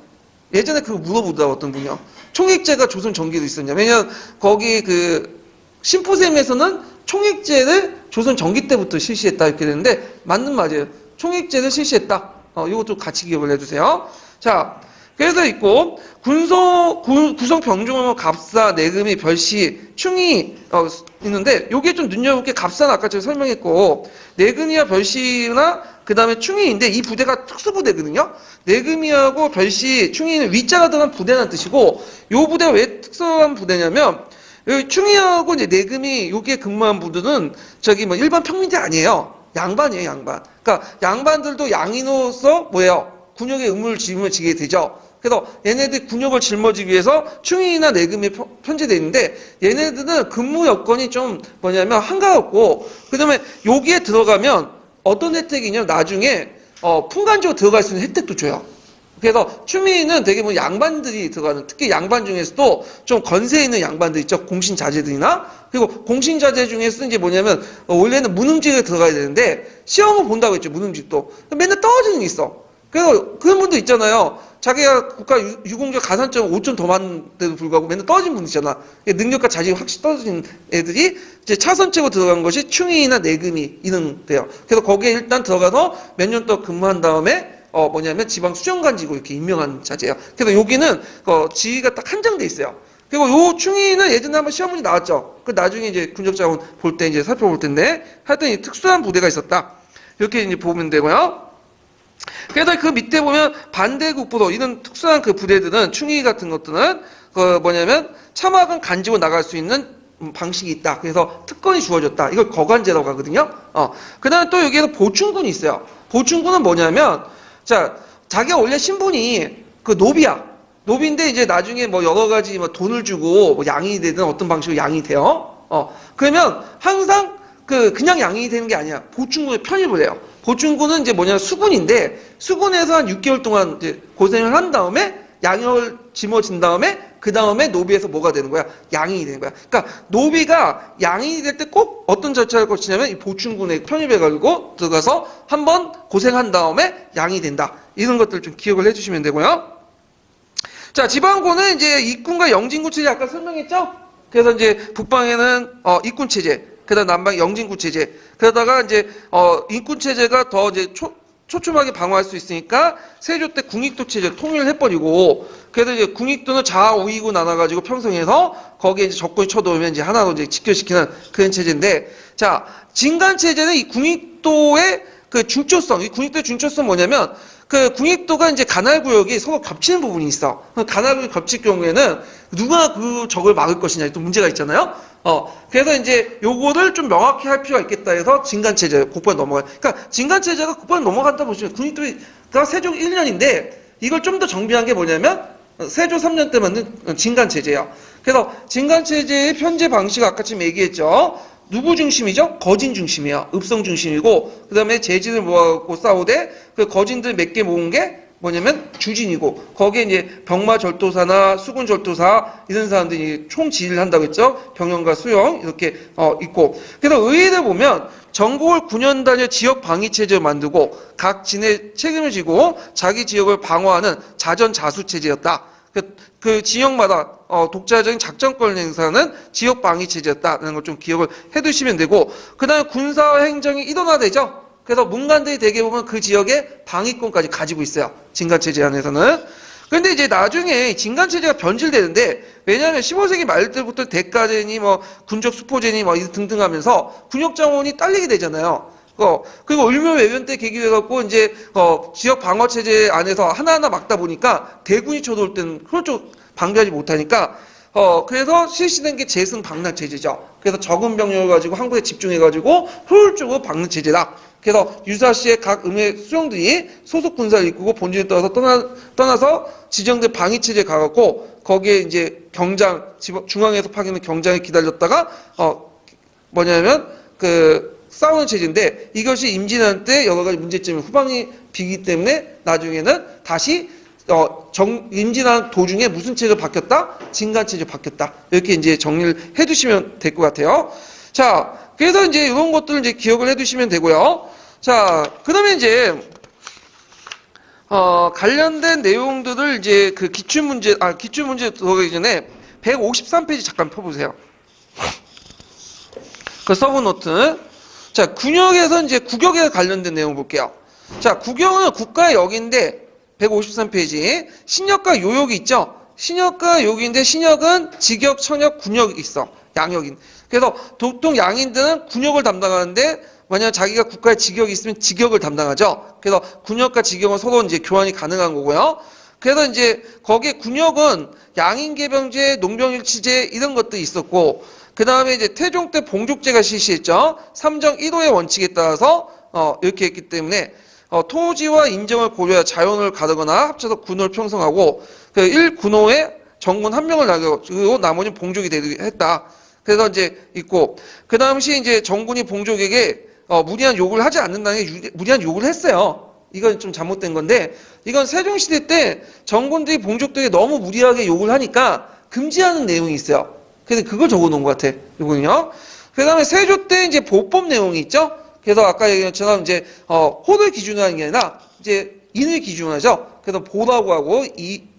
예전에 그거 물어보더라고 어떤 분이요. 총액제가 조선 전기도 있었냐. 왜냐면 거기 그 심포샘에서는 총액제를 조선 전기 때부터 실시했다 이렇게 되는데 맞는 말이에요. 총액제를 실시했다. 이것도 같이 기억을 해주세요. 자, 그래서 있고 구성 병종은 갑사, 내금이, 별시, 충이 있는데 요게 좀 눈여볼 게 갑사는 아까 제가 설명했고 내금이와 별시나 그 다음에 충이인데 이 부대가 특수부대거든요. 내금이하고 별시, 충이는 위자가 들어간 부대라는 뜻이고 요 부대가 왜 특수한 부대냐면 여기 충이하고 이제 내금이 여기에 근무한 부대는 저기 뭐 일반 평민대 아니에요. 양반이에요, 양반. 그러니까 양반들도 양인으로서 뭐예요? 군역의 의무를 짊어지게 되죠. 그래서 얘네들 군역을 짊어지기 위해서 충이나 내금이 편제되어 있는데 얘네들은 근무 여건이 좀 뭐냐면 한가롭고 그다음에 여기에 들어가면 어떤 혜택이냐면 나중에 풍간적으로 들어갈 수 있는 혜택도 줘요. 그래서 추미는 되게 뭐 양반들이 들어가는 특히 양반 중에서도 좀 건세 있는 양반들 있죠. 공신자제들이나 그리고 공신자제 중에서 이제 뭐냐면 원래는 문음직에 들어가야 되는데 시험을 본다고 했죠. 문음직도 맨날 떨어지는 게 있어. 그래서 그런 분도 있잖아요. 자기가 국가 유공자 가산점 5점 더 많은데도 불구하고 맨날 떨어진 분 있잖아. 능력과 자질이 확실히 떨어진 애들이 이제 차선책으로 들어간 것이 충이나 내금이 이런 돼요. 그래서 거기에 일단 들어가서 몇 년 동안 근무한 다음에 뭐냐면 지방 수정관직으로 이렇게 임명한 자제예요. 그래서 여기는 지위가 딱 한정돼 있어요. 그리고 요 충이는 예전에 한번 시험 문제 나왔죠. 그 나중에 이제 군적자원 볼 때 이제 살펴볼 텐데 하여튼 이 특수한 부대가 있었다. 이렇게 이제 보면 되고요. 그래서 그 밑에 보면 반대국부도 이런 특수한 그 부대들은 충이 같은 것들은 뭐냐면 참화군 간지고 나갈 수 있는 방식이 있다. 그래서 특권이 주어졌다. 이걸 거관제라고 하거든요. 그 다음에 또 여기에서 보충군이 있어요. 보충군은 뭐냐면 자, 자기가 원래 신분이 그 노비야. 노비인데 이제 나중에 뭐 여러 가지 뭐 돈을 주고 뭐 양이 되든 어떤 방식으로 양이 돼요. 그러면 항상 그냥 양이 되는 게 아니야. 보충군에 편입을 해요. 보충군은 이제 뭐냐 수군인데 수군에서 한 6개월 동안 이제 고생을 한 다음에 양을 짊어진 다음에 그 다음에 노비에서 뭐가 되는 거야? 양인이 되는 거야. 그러니까 노비가 양인이 될 때 꼭 어떤 절차를 거치냐면 이 보충군에 편입해가지고 들어가서 한번 고생한 다음에 양이 된다. 이런 것들 좀 기억을 해주시면 되고요. 자, 지방군은 이제 이군과 영진군 체제 아까 설명했죠? 그래서 이제 북방에는 이군 체제, 그다음 남방 영진군 체제. 그러다가 이제 인군 체제가 더 이제 초점하게 방어할 수 있으니까 세조 때 궁익도 체제 통일을 해버리고 그래서 이제 궁익도는 좌우이구 나눠가지고 편성해서 거기에 이제 적군이 쳐들어오면 이제 하나로 이제 직결시키는 그런 체제인데 자 진간 체제는 이 궁익도의 그 중초성, 이 궁익도의 중초성 뭐냐면 그 궁익도가 이제 간할 구역이 서로 겹치는 부분이 있어. 간할 구역이 겹칠 경우에는 누가 그 적을 막을 것이냐 또 문제가 있잖아요. 그래서 이제 요거를 좀 명확히 할 필요가 있겠다 해서 진간체제, 곧바로 넘어가요. 그러니까 진간체제가 곧바로 넘어간다 보시면 군익도가 세종 1년인데 이걸 좀 더 정비한 게 뭐냐면 세조 3년 때 만든 진간체제예요. 그래서 진간체제의 편제 방식 아까 지금 얘기했죠. 누구 중심이죠? 거진 중심이에요. 읍성 중심이고 그 다음에 재진을 모아갖고 싸우되 그 거진들 몇 개 모은 게 뭐냐면 주진이고 거기에 이제 병마절도사나 수군절도사 이런 사람들이 총지휘를 한다고 했죠. 병영과 수영 이렇게 있고 그래서 의회를 보면 전국을 9년 단위 지역 방위체제를 만들고 각 진의 책임을 지고 자기 지역을 방어하는 자전자수체제였다. 그 지역마다 독자적인 작전권을 행사하는 지역 방위체제였다는 걸 좀 기억을 해두시면 되고 그 다음에 군사와 행정이 일원화되죠. 그래서 문관들이 대개 보면 그 지역의 방위권까지 가지고 있어요. 진간체제 안에서는. 그런데 이제 나중에 진간체제가 변질되는데 왜냐하면 15세기 말 때부터 대가제니 뭐 군적 수포제니 뭐 등등 하면서 군역자원이 딸리게 되잖아요. 그리고 을묘외변 때 계기해갖고 이제 지역 방어체제 안에서 하나하나 막다 보니까 대군이 쳐들어올 때는 그걸 좀 방지하지 못하니까 그래서 실시된 게 재승방락체제죠. 그래서 적은 병력을 가지고 한 곳에 집중해가지고 효율적으로 박는 체제다. 그래서 유사시의 각 음의 수령들이 소속 군사를 이끌고 본진에 떠나서 떠나서 지정된 방위체제에 가갖고 거기에 이제 경장, 중앙에서 파견된 경장이 기다렸다가 뭐냐면 싸우는 체제인데 이것이 임진왜란 때 여러 가지 문제점이 후방이 비기 때문에 나중에는 다시 임진한 도중에 무슨 체제로 바뀌었다? 진간체제로 바뀌었다. 이렇게 이제 정리를 해두시면 될 것 같아요. 자, 그래서 이제 이런 것들을 이제 기억을 해두시면 되고요. 자, 그 다음에 이제, 관련된 내용들을 이제 그 기출문제 들어가기 전에 153페이지 잠깐 펴보세요. 그 서브노트. 자, 군역에서 이제 국역에 관련된 내용 볼게요. 자, 국역은 국가의 역인데, 153페이지. 신역과 요역이 있죠? 신역과 요역인데, 신역은 직역, 청역, 군역이 있어. 양역인. 그래서 보통 양인들은 군역을 담당하는데, 만약 자기가 국가의 직역이 있으면 직역을 담당하죠. 그래서 군역과 직역은 서로 이제 교환이 가능한 거고요. 그래서 이제 거기에 군역은 양인계병제, 농병일치제 이런 것들이 있었고, 그 다음에 이제 태종 때 봉족제가 실시했죠. 삼정 1호의 원칙에 따라서 이렇게 했기 때문에 토지와 인정을 고려해 자연을 가르거나 합쳐서 군호를 편성하고 그 1군호에 정군 한 명을 나가고 나머지는 봉족이 되게 했다. 그래서 이제 있고 그 당시 이제 정군이 봉족에게 무리한 요구를 하지 않는다는 게 무리한 요구를 했어요. 이건 좀 잘못된 건데 이건 세종시대 때 정군들이 봉족들에게 너무 무리하게 요구를 하니까 금지하는 내용이 있어요. 그래서 그걸 적어놓은 것 같아. 이거는요. 그 다음에 세조 때 이제 보법 내용이 있죠. 그래서 아까 얘기한 것처럼 이제 호를 기준으로 하는 게 아니라 이제 인을 기준으로 하죠. 그래서 보라고 하고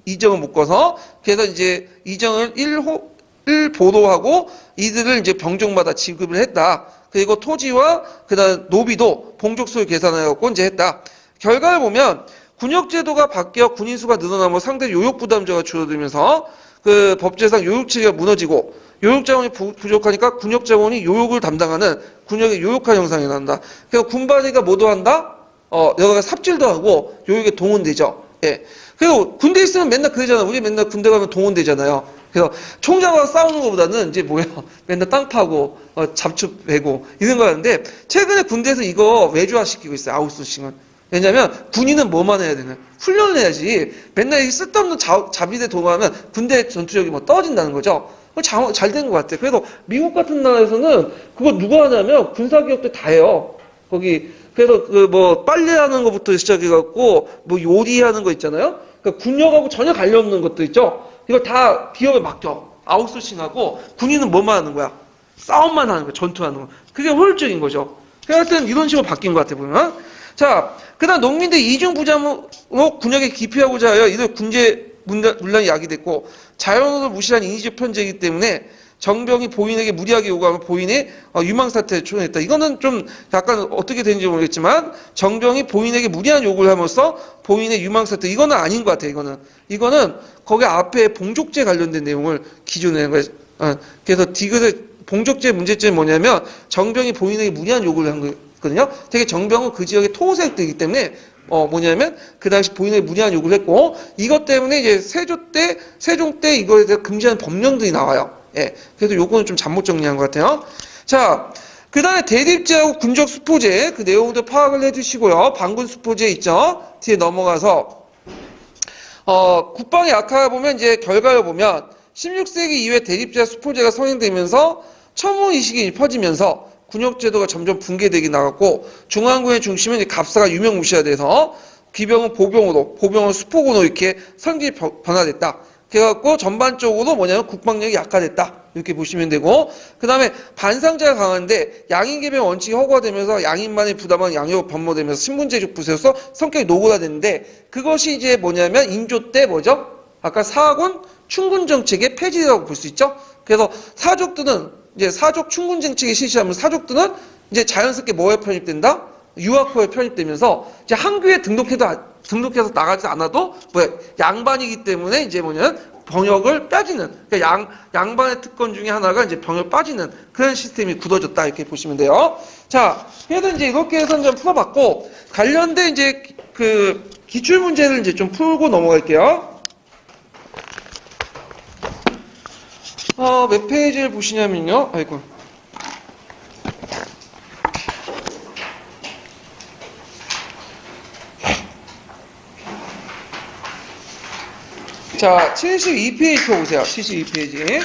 이정을 묶어서 그래서 이제 이정을 1보로 하고 이들을 이제 병종마다 지급을 했다. 그리고 토지와 그다음 노비도 봉족수를 계산해갖고 이제 했다. 결과를 보면 군역제도가 바뀌어 군인 수가 늘어나면 상대 요역 부담자가 줄어들면서 그 법제상 요역체계가 무너지고 요역 자원이 부족하니까 군역 자원이 요역을 담당하는 군역의 요역화 형상이 난다. 그래서 군바리가 뭐도 한다? 여러 가지 삽질도 하고 요역에 동원되죠. 예. 그리고 군대 있으면 맨날 그러잖아. 우리 맨날 군대 가면 동원되잖아요. 그래서 총잡아 싸우는 것보다는 이제 뭐야 맨날 땅 파고 잡초 베고 이런 거 하는데 최근에 군대에서 이거 외주화시키고 있어요. 아웃소싱은. 왜냐면 군인은 뭐만 해야 되는 훈련을 해야지 맨날 이 쓸데없는 자비대 도모하면 군대 전투력이 뭐 떨어진다는 거죠. 잘 된 것 같아. 그래서 미국 같은 나라에서는 그거 누가 하냐면 군사기업들 다 해요. 거기 그래서 그 뭐 빨래하는 것부터 시작해갖고 뭐 요리하는 거 있잖아요. 그러니까 군역하고 전혀 관련 없는 것도 있죠. 이걸 다 기업에 맡겨 아웃소싱하고 군인은 뭐만 하는 거야? 싸움만 하는 거야. 전투하는 거. 그게 효율적인 거죠. 하여튼 이런 식으로 바뀐 것 같아 보면. 자, 그다음 농민들 이중부자로 군역에 기피하고자 하여 이들 군제 문란이 야기됐고 자연을 무시한 인위적 편제이기 때문에 정병이 보인에게 무리하게 요구하면 보인이 유망사태에 초래했다. 이거는 좀 약간 어떻게 되는지 모르겠지만 정병이 보인에게 무리한 요구를 함으로써 보인의 유망사태 이거는 아닌 것 같아요. 이거는 거기 앞에 봉족제 관련된 내용을 기준으로 낸 거예요. 그래서 디귿의 봉족제 문제점이 뭐냐면 정병이 보인에게 무리한 요구를 한 거거든요. 되게 정병은 그 지역의 토호세력들이기 때문에 뭐냐면 그 당시 보인에게 무리한 요구를 했고 이것 때문에 이제 세종 때 이거에 대해 금지하는 법령들이 나와요. 예. 그래서 요거는 좀 잘못 정리한 것 같아요. 자, 그 다음에 대립제하고 군적 수포제 그 내용도 파악을 해주시고요. 반군 수포제 있죠. 뒤에 넘어가서 국방의 약화를 보면 이제 결과를 보면 16세기 이후에 대립제와 수포제가 성행되면서 첨우의식이 퍼지면서 군역제도가 점점 붕괴되기 나갔고 중앙군의 중심은 이제 갑사가 유명무실화돼서 기병은 보병은 수포군으로 이렇게 성질이 변화됐다. 그래갖고 전반적으로 뭐냐면 국방력이 약화됐다. 이렇게 보시면 되고 그 다음에 반상자가 강한데 양인계병 원칙이 허구화되면서 양인만의 부담은 양역으로 변모되면서 신분제적 부세로서 성격이 노골화됐는데 그것이 이제 뭐냐면 인조 때 뭐죠? 아까 사군 충군 정책의 폐지라고 볼 수 있죠. 그래서 사족들은 이제 사족 충군 정책이 실시하면 사족들은 이제 자연스럽게 뭐에 편입된다? 유학호에 편입되면서 이제 항교에 등록해서 나가지 않아도 양반이기 때문에 이제 뭐냐면 병역을 빠지는 그러니까 양반의 특권 중에 하나가 이제 병역 빠지는 그런 시스템이 굳어졌다 이렇게 보시면 돼요. 자, 그래서 이제 이렇게 해서 좀 풀어봤고 관련된 이제 그 기출 문제를 이제 좀 풀고 넘어갈게요. 몇 페이지를 보시냐면요. 아이고. 자, 72페이지 펴보세요. 72페이지.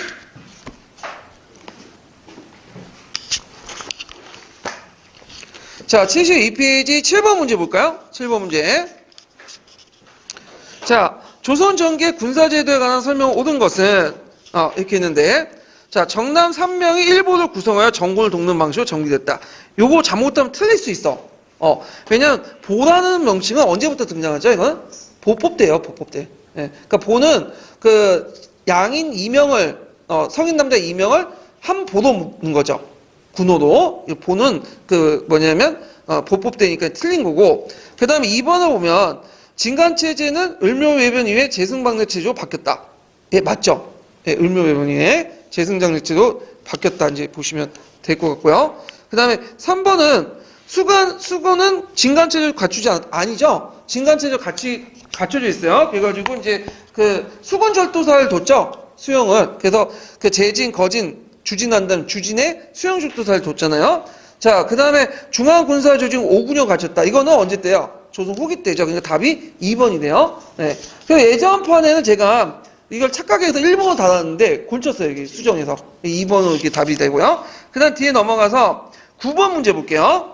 자, 72페이지 7번 문제 볼까요? 7번 문제. 자, 조선전개 군사제도에 관한 설명을 옳은 것은 이렇게 있는데 자 정남 3명이 일본을 구성하여 정권을 돕는 방식으로 정비됐다. 요거 잘못하면 틀릴 수 있어. 왜냐면 보라는 명칭은 언제부터 등장하죠? 이건 보법 때예요. 보법 때. 예. 그러니까 보는 그 양인 2명을 성인 남자 2명을 한 보로 묶는 거죠. 군호로. 보는 그 뭐냐면 보법 때니까 틀린 거고. 그다음에 2번을 보면 진간체제는 을묘외변 이후에 재승방례체제로 바뀌었다. 예, 맞죠? 예, 을묘외변 이후에 재승장례체제로 바뀌었다. 이제 보시면 될 것 같고요. 그다음에 3번은 수건은 진간체제를 갖추지 아니죠? 진간체제를 갖춰져 있어요. 그래가지고 이제 그 수건절도사를 뒀죠. 수영을. 그래서 그 재진, 거진, 주진한다는 주진에 수영절도사를 뒀잖아요. 자, 그 다음에 중앙군사조직 5군여 갖췄다. 이거는 언제 때요? 조선 후기 때죠. 그러니까 답이 2번이네요. 네. 그리고 예전판에는 제가 이걸 착각해서 1번으로 달았는데 곤쳤어요. 여기 수정해서. 2번으로 이렇게 답이 되고요. 그 다음 뒤에 넘어가서 9번 문제 볼게요.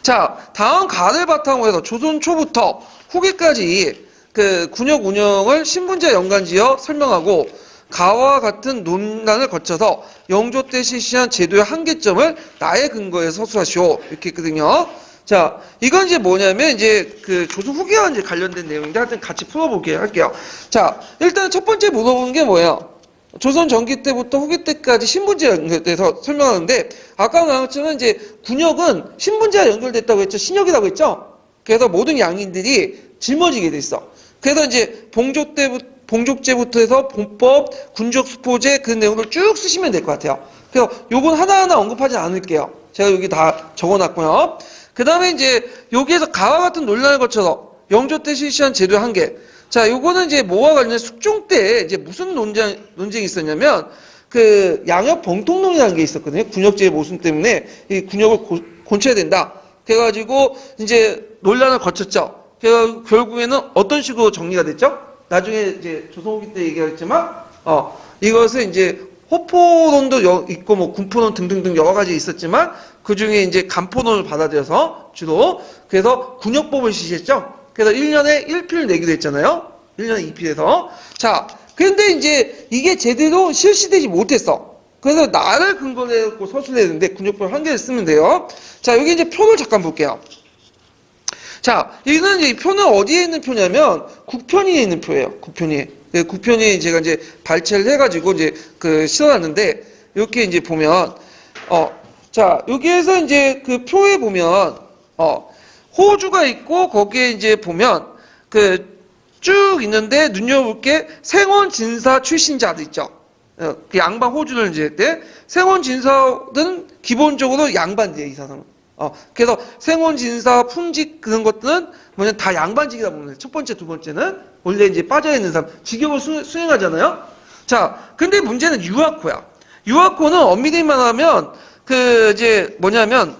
자, 다음 가를 바탕으로 해서 조선 초부터 후기까지 그 군역 운영을 신분제 연관지어 설명하고 가와 같은 논란을 거쳐서 영조 때 실시한 제도의 한계점을 나의 근거에 서술하시오. 이렇게 했거든요. 자, 이건 이제 뭐냐면 이제 그 조선 후기와 이제 관련된 내용인데 하여튼 같이 풀어보게 할게요. 자, 일단 첫 번째 물어보는 게 뭐예요? 조선 전기 때부터 후기 때까지 신분제와 연결돼서 설명하는데 아까 말한 것처럼 이제 군역은 신분제와 연결됐다고 했죠. 신역이라고 했죠. 그래서 모든 양인들이 짊어지게 돼 있어. 그래서 이제 봉족제부터 해서 본법, 군적 수포제 그 내용을 쭉 쓰시면 될 것 같아요. 그래서 요건 하나하나 언급하지 않을게요. 제가 여기 다 적어놨고요. 그 다음에 이제 여기에서 가와 같은 논란을 거쳐서 영조 때 실시한 제도의 한계. 자, 요거는 이제 뭐와 관련해 숙종 때 이제 무슨 논쟁이 있었냐면 그 양역 병통론이라는 게 있었거든요. 군역제의 모순 때문에 이 군역을 곤쳐야 된다. 그래가지고 이제 논란을 거쳤죠. 그래서 결국에는 어떤 식으로 정리가 됐죠? 나중에 이제 조선 후기 때 얘기하겠지만 이것을 이제 호포론도 있고 뭐 군포론 등등등 여러 가지 있었지만 그 중에 이제 간포론을 받아들여서 주로 그래서 군역법을 실시했죠. 그래서 1년에 1필 내기도 했잖아요. 1년에 2필에서. 자, 그런데 이제 이게 제대로 실시되지 못했어. 그래서 나를 근거로 해서 서술했는데 군역법 한 개를 쓰면 돼요. 자, 여기 이제 표를 잠깐 볼게요. 자, 이거는 이제 이 표는 어디에 있는 표냐면 국편위에 있는 표예요. 국편위에. 국편위에 제가 이제 발췌를 해가지고 이제 그 실어놨는데 이렇게 이제 보면 자, 여기에서 이제 그 표에 보면 호주가 있고 거기에 이제 보면 그 쭉 있는데 눈여볼 게 생원 진사 출신자도 있죠. 그 양반 호주를 이제 때 생원 진사는 기본적으로 양반이에요, 이 사람은. 그래서 생원 진사 품직 그런 것들은 뭐냐 다 양반직이다 보면 첫 번째, 두 번째는 원래 이제 빠져 있는 사람 직역을 수행하잖아요. 자, 근데 문제는 유학호야. 유학호는 엄밀히 말하면 그 이제 뭐냐면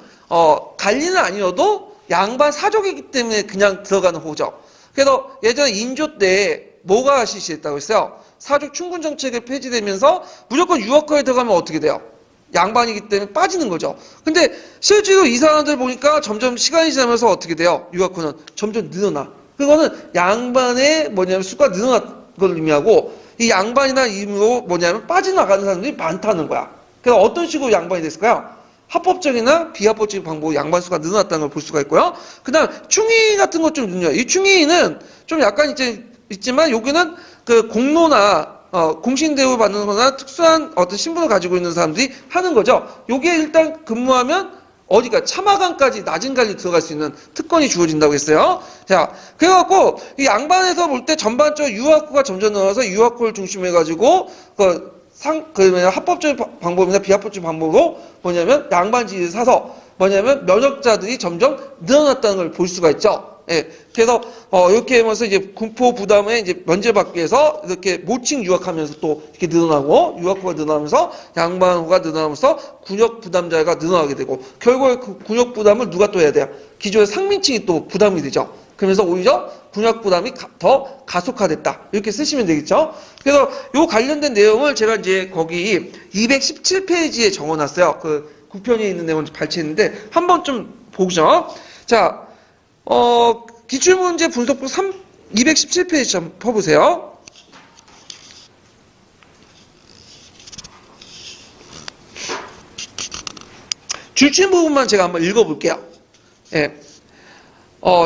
관리는 아니어도 양반 사족이기 때문에 그냥 들어가는 호죠. 그래서 예전에 인조 때 뭐가 실시했다고 했어요? 사족 충군 정책이 폐지되면서 무조건 유학호에 들어가면 어떻게 돼요? 양반이기 때문에 빠지는 거죠. 근데 실제로 이 사람들 보니까 점점 시간이 지나면서 어떻게 돼요? 유학호는 점점 늘어나. 그거는 양반의 뭐냐면 수가 늘어난 걸 의미하고 이 양반이나 이유로 뭐냐면 빠져나가는 사람들이 많다는 거야. 그래서 어떤 식으로 양반이 됐을까요? 합법적이나 비합법적인 방법으로 양반 수가 늘어났다는 걸 볼 수가 있고요. 그 다음 충의 같은 것 좀 눈여요. 이 충의는 좀 약간 이제 있지만 여기는 그 공로나 공신 대우 받는 거나 특수한 어떤 신분을 가지고 있는 사람들이 하는 거죠. 요게 일단 근무하면 어디가 참하관까지 낮은 관리 들어갈 수 있는 특권이 주어진다고 했어요. 자, 그래갖고 이 양반에서 볼 때 전반적으로 유학호가 점점 늘어나서 유학호를 중심해가지고 그러면 합법적인 방법이나 비합법적인 방법으로 뭐냐면 양반지를 사서 뭐냐면 면역자들이 점점 늘어났다는 걸 볼 수가 있죠. 예. 그래서 이렇게 하면서 이제 군포 부담에 이제 면제받기 위해서 이렇게 모칭 유학하면서 또 이렇게 늘어나고 유학호가 늘어나면서 양반호가 늘어나면서 군역 부담자가 늘어나게 되고 결국에 그 군역 부담을 누가 또 해야 돼요? 기존의 상민층이 또 부담이 되죠. 그러면서 오히려 군역 부담이 더 가속화됐다. 이렇게 쓰시면 되겠죠. 그래서 요 관련된 내용을 제가 이제 거기 217페이지에 적어놨어요. 그 국편에 있는 내용을 발췌했는데 한번 좀 보죠. 자, 기출문제 분석부 217페이지 좀 펴보세요. 줄친 부분만 제가 한번 읽어볼게요. 예.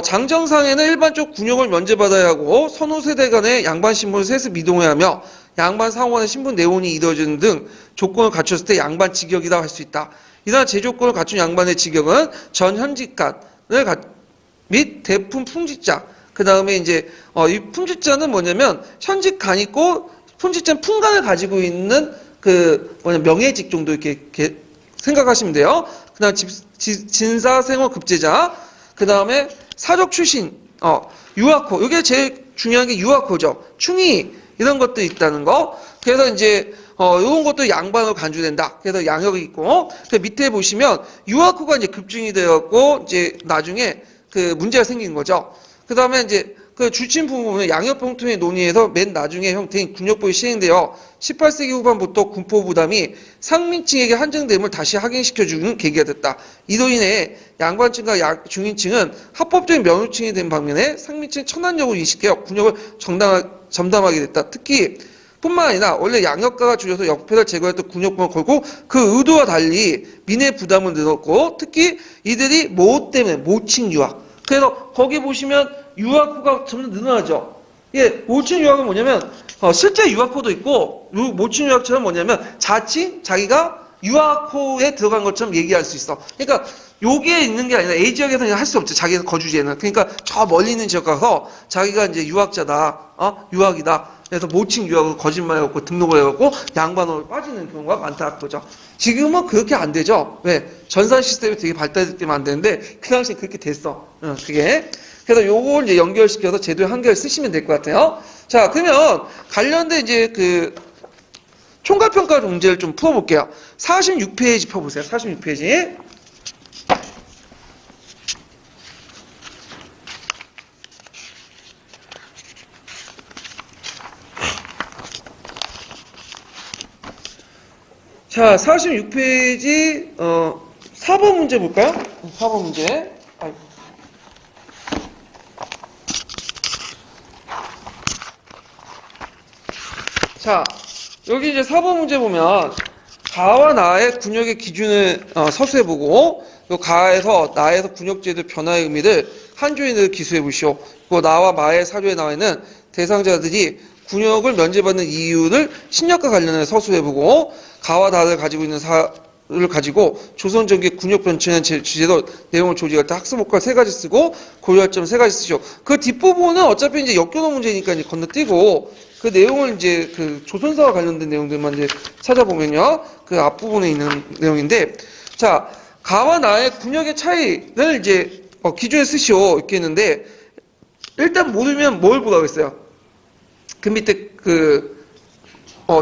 장정상에는 일반적 군역을 면제받아야 하고 선후세대 간의 양반 신분을 세습 이동해야 하며 양반 상호간의 신분 내혼이 이루어지는 등 조건을 갖췄을 때 양반 직역이라 할 수 있다. 이러한 제조건을 갖춘 양반의 직역은 전 현직간을 및 대품 풍직자. 그 다음에 이제 이 풍직자는 뭐냐면 현직간 있고 풍직자는 품간을 가지고 있는 명예직 정도 이렇게 생각하시면 돼요. 그 다음 진사생활급제자. 그 다음에 사적 출신, 유학호. 이게 제일 중요한 게 유학호죠. 충의, 이런 것도 있다는 거. 그래서 이제, 이런 것도 양반으로 간주된다. 그래서 양역이 있고, 그 밑에 보시면, 유학호가 이제 급증이 되었고, 이제 나중에 문제가 생긴 거죠. 그 다음에 이제, 주친 부분은 양역봉통의 논의에서 맨 나중에 형태인 군역법이 시행되어 18세기 후반부터 군포 부담이 상민층에게 한정됨을 다시 확인시켜주는 계기가 됐다. 이로 인해 양반층과 중인층은 합법적인 명예층이 된 반면에 상민층 천한역을 인식하여 군역을 전담하게 됐다. 특히 뿐만 아니라 원래 양역가가 줄여서 역패를 제거했던 군역법을 걸고 그 의도와 달리 민의 부담을 늘었고 특히 이들이 뭐 때문에 모친 유학. 그래서 거기 보시면 유학호가 점점 늘어나죠. 예, 모친 유학은 뭐냐면 실제 유학호도 있고 모친 유학처럼 뭐냐면 자칭 자기가 유학호에 들어간 것처럼 얘기할 수 있어. 그러니까 여기에 있는 게 아니라 A 지역에서는 할 수 없죠. 자기 거주지에는. 그러니까 저 멀리 있는 지역 가서 자기가 이제 유학자다, 유학이다. 그래서 모친 유학을 거짓말해갖고 등록을 해갖고 양반으로 빠지는 경우가 많다 그거죠. 지금은 그렇게 안 되죠. 왜? 전산 시스템이 되게 발달되면 안 되는데 그 당시에 그렇게 됐어. 그게. 그래서 요걸 이제 연결시켜서 제도의 한계를 쓰시면 될 것 같아요. 자, 그러면 관련된 이제 총괄평가 문제를 좀 풀어볼게요. 46페이지 펴보세요. 46페이지. 자, 46페이지, 4번 문제 볼까요? 4번 문제. 자, 여기 이제 4번 문제 보면, 가와 나의 군역의 기준을 서술해보고, 요 가에서 나에서 군역제도 변화의 의미를 한 조인을 기술해보시오. 그 나와 마의 사조에 나와 있는 대상자들이 군역을 면제받는 이유를 신역과 관련해 서술해보고, 가와 나를 가지고 있는 사를 가지고 조선전기의 군역 변칙의 주제로 내용을 조직할 때 학습 목표 3가지 쓰고 고려할 점 3가지 쓰시오. 그 뒷부분은 어차피 이제 역겨놓은 문제니까 이제 건너뛰고 그 내용을 이제 조선사와 관련된 내용들만 이제 찾아보면요. 그 앞부분에 있는 내용인데 자, 가와 나의 군역의 차이를 이제 기준에 쓰시오. 이렇게 했는데 일단 모르면 뭘 보라고 했어요? 그 밑에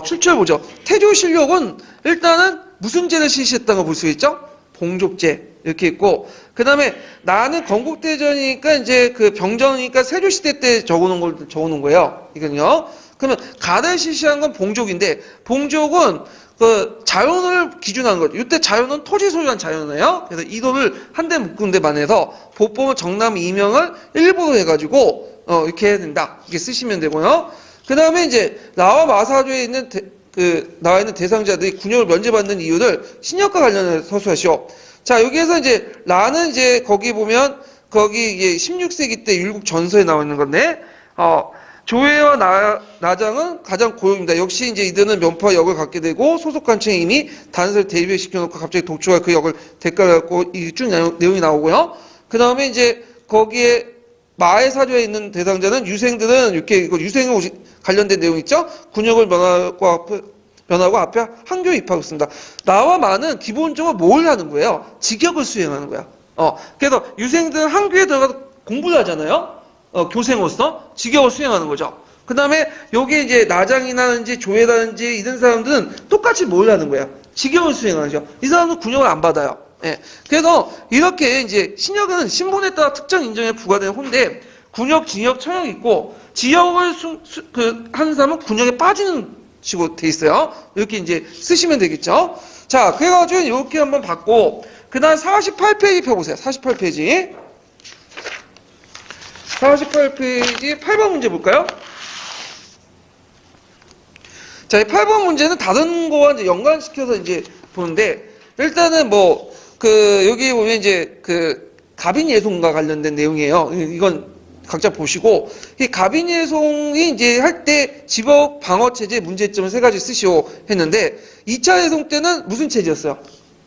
출처를 보죠. 태조실록은 일단은 무슨 제를 실시했다는 걸 볼 수 있죠? 봉족제 이렇게 있고 그 다음에 나는 건국대전이니까 이제 병정이니까 세조시대 때 적어놓은 거예요. 이건요. 그러면 가를 실시한 건 봉족인데 봉족은 자연을 기준하는 거죠. 이때 자연은 토지 소유한 자연이에요. 그래서 이도를 한데 묶은 데 반해서 보법은 정남 이명을 일부로 해가지고 이렇게 해야 된다. 이렇게 쓰시면 되고요. 그 다음에 이제 나와 마사조에 있는 나와 있는 대상자들이 군역을 면제받는 이유를 신역과 관련해서 서술하시오. 자, 여기에서 이제 나는 이제 거기 보면 거기 이게 16세기 때 율곡 전서에 나와 있는 건데 조회와 나장은 가장 고용입니다. 역시 이제 이들은 면파 역을 갖게 되고 소속관청에 이미 단서를 대입시켜놓고 갑자기 독초가 그 역을 대가를 갖고 이 쭉 내용이 나오고요. 그 다음에 이제 거기에 마의 사조에 있는 대상자는 유생들은 이렇게 유생 관련된 내용 있죠? 군역을 면하고 앞에 한교에 입하고 있습니다. 나와 마는 기본적으로 뭘 하는 거예요? 직역을 수행하는 거야. 그래서 유생들은 한교에 들어가서 공부를 하잖아요. 교생으로서 직역을 수행하는 거죠. 그 다음에 여기 이제 나장이라든지 조회라든지 이런 사람들은 똑같이 뭘 하는 거야? 직역을 수행하는 거죠. 이 사람은 군역을 안 받아요. 예. 그래서 이렇게 이제 신역은 신분에 따라 특정 인정에 부과되는 혼데 군역, 징역, 청역이 있고 지역을 하는 사람은 군역에 빠지는 식으로 돼 있어요. 이렇게 이제 쓰시면 되겠죠. 자, 그래가지고 이렇게 한번 받고 그 다음 48페이지 펴보세요. 48페이지. 48페이지 8번 문제 볼까요? 자, 이 8번 문제는 다른 거와 이제 연관시켜서 이제 보는데, 일단은 뭐, 여기 보면 이제 가빈 예송과 관련된 내용이에요. 이건 각자 보시고, 이 가빈 예송이 이제 할 때 집업 방어 체제 문제점을 세 가지 쓰시오 했는데, 2차 예송 때는 무슨 체제였어요?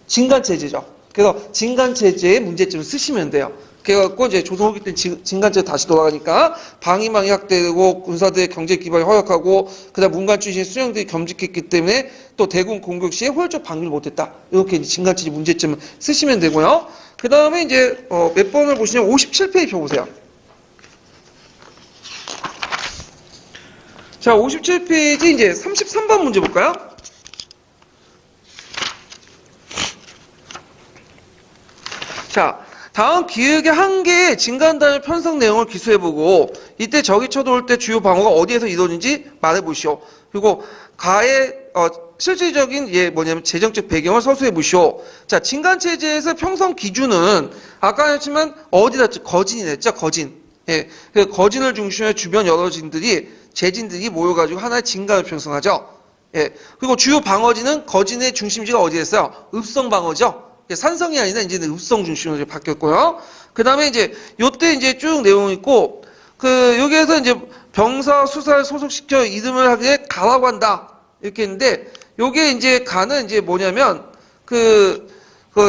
진간 체제죠. 그래서 진간 체제의 문제점을 쓰시면 돼요. 그래갖고 이제 조선 후기 때 진간체 다시 돌아가니까 방위망이 확대되고 군사들의 경제 기반이 허약하고 그다음 문관 출신 수령들이 겸직했기 때문에 또 대군 공격 시에 효율적 방위를 못했다. 이렇게 이제 진간체 문제점을 쓰시면 되고요. 그 다음에 이제 몇 번을 보시냐면 57페이지 펴보세요. 자, 57페이지 이제 33번 문제 볼까요? 자. 다음 기획의 한 개의 진간단의 편성 내용을 기술해보고 이때 적이 쳐들어올 때 주요 방어가 어디에서 이루어진지 말해보시오. 그리고 가의 실질적인 뭐냐면 재정적 배경을 서술해보시오. 자, 진간체제에서 편성 기준은 아까 했지만 어디다 거진이 냈죠. 거진. 예, 그 거진을 중심으로 주변 여러 재진들이 모여가지고 하나의 진간을 편성하죠. 예, 그리고 주요 방어지는 거진의 중심지가 어디에 있어요? 읍성 방어죠. 산성이 아니라 이제는 읍성 중심으로 바뀌었고요. 그 다음에 이제 요때 이제 쭉 내용이 있고, 여기에서 이제 병사 수사를 소속시켜 이름을 하기에 가라고 한다. 이렇게 했는데, 요게 이제 가는 이제 뭐냐면,